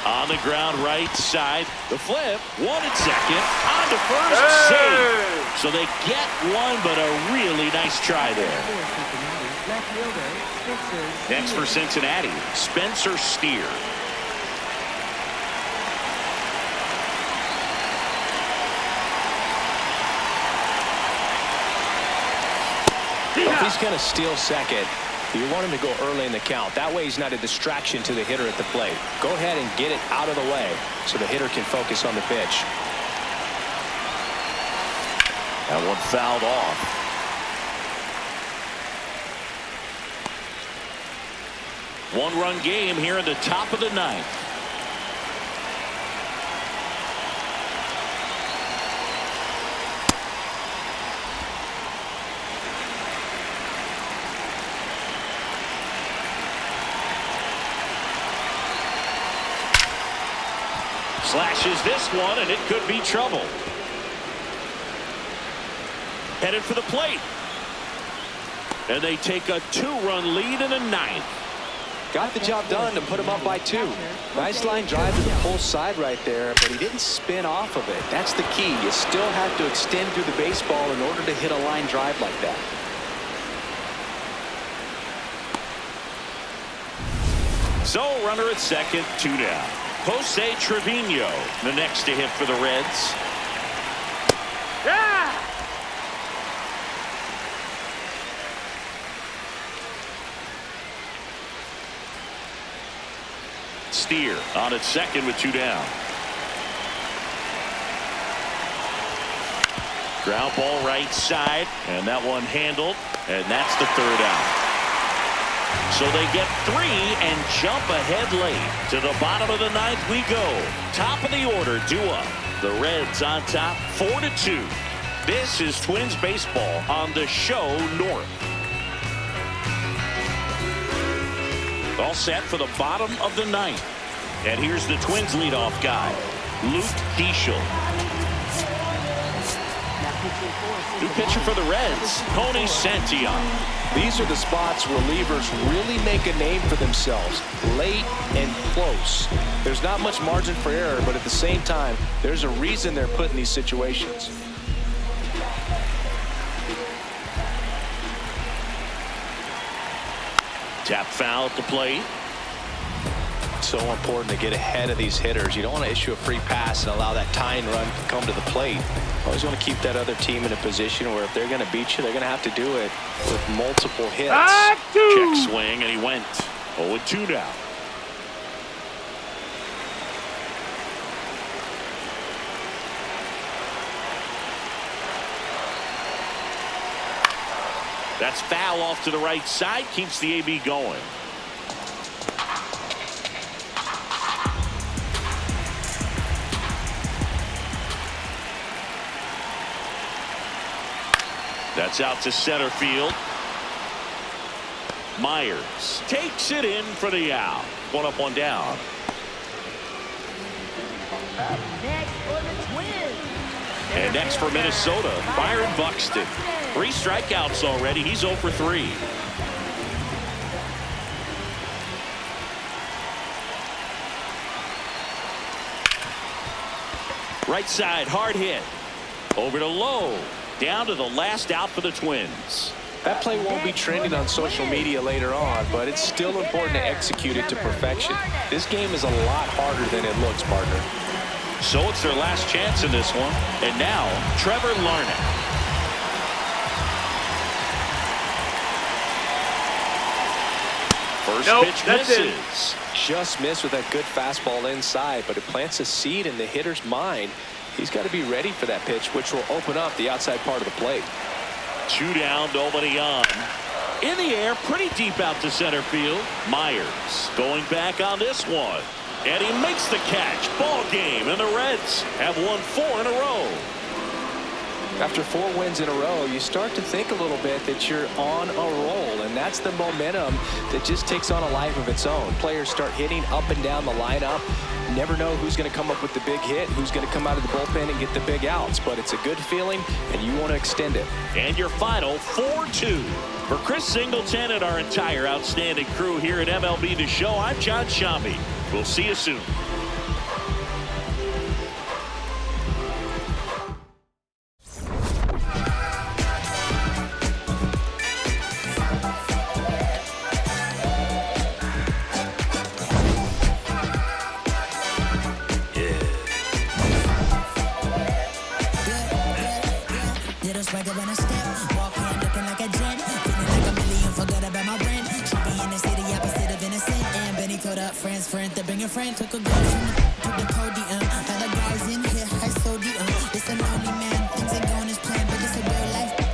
Speaker 1: On the ground right side. The flip. One at second. On to first. Save. So they get one, but a really nice try there. Next for Cincinnati, Spencer Steer.
Speaker 2: If he's going to steal second, you want him to go early in the count. That way he's not a distraction to the hitter at the plate. Go ahead and get it out of the way so the hitter can focus on the pitch.
Speaker 1: That one fouled off. One-run game here in the top of the ninth. Slashes this one, and it could be trouble. Headed for the plate. And they take a two-run lead in the ninth.
Speaker 2: Got the job done to put him up by 2. Nice line drive to the pull side right there, but he didn't spin off of it. That's the key. You still have to extend through the baseball in order to hit a line drive like that.
Speaker 1: So runner at second, 2 down. Jose Trevino, the next to hit for the Reds.
Speaker 3: Yeah!
Speaker 1: Steer on at second with 2 down. Ground ball right side, and that one handled, and that's the 3rd out. So they get 3 and jump ahead late. To the bottom of the 9th we go. Top of the order, due up. The Reds on top, 4-2. This is Twins baseball on the show North. All set for the bottom of the 9th. And here's the Twins leadoff guy, Like Keaschall. New pitcher for the Reds, Kody Clemens.
Speaker 2: These are the spots relievers really make a name for themselves, late and close. There's not much margin for error, but at the same time, there's a reason they're put in these situations.
Speaker 1: Tap foul at the plate.
Speaker 2: So important to get ahead of these hitters. You don't want to issue a free pass and allow that tying run to come to the plate. Always want to keep that other team in a position where if they're going to beat you, they're going to have to do it with multiple hits.
Speaker 1: Check swing, and he went 0-2 now. That's foul off to the right side, keeps the AB going. That's out to center field. Myers takes it in for the out. 1 up, 1 down.
Speaker 4: Next for the Twins.
Speaker 1: And next for Minnesota, Byron Buxton. 3 strikeouts already. He's 0 for 3. Right side, hard hit. Over to Lowe. Down to the last out for the Twins.
Speaker 2: That play won't be trending on social media later on, but it's still important to execute it to perfection. This game is a lot harder than it looks, partner.
Speaker 1: So it's their last chance in this one. And now, Trevor Larnach. First pitch misses.
Speaker 2: Just missed with that good fastball inside, but it plants a seed in the hitter's mind. He's got to be ready for that pitch, which will open up the outside part of the plate.
Speaker 1: 2 down, nobody on. In the air, pretty deep out to center field. Myers going back on this one. And he makes the catch. Ball game, and the Reds have won 4 in a row.
Speaker 2: After 4 wins in a row, you start to think a little bit that you're on a roll, and that's the momentum that just takes on a life of its own. Players start hitting up and down the lineup. Never know who's going to come up with the big hit, who's going to come out of the bullpen and get the big outs, but it's a good feeling, and you want to extend it.
Speaker 1: And your final 4-2. For Chris Singleton and our entire outstanding crew here at MLB The Show, I'm John Shambi. We'll see you soon.
Speaker 8: Friend took a girl from the podium. Now the guys in here, high sodium. It's a lonely man, things ain't going as planned, but it's a real life.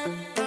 Speaker 8: yeah.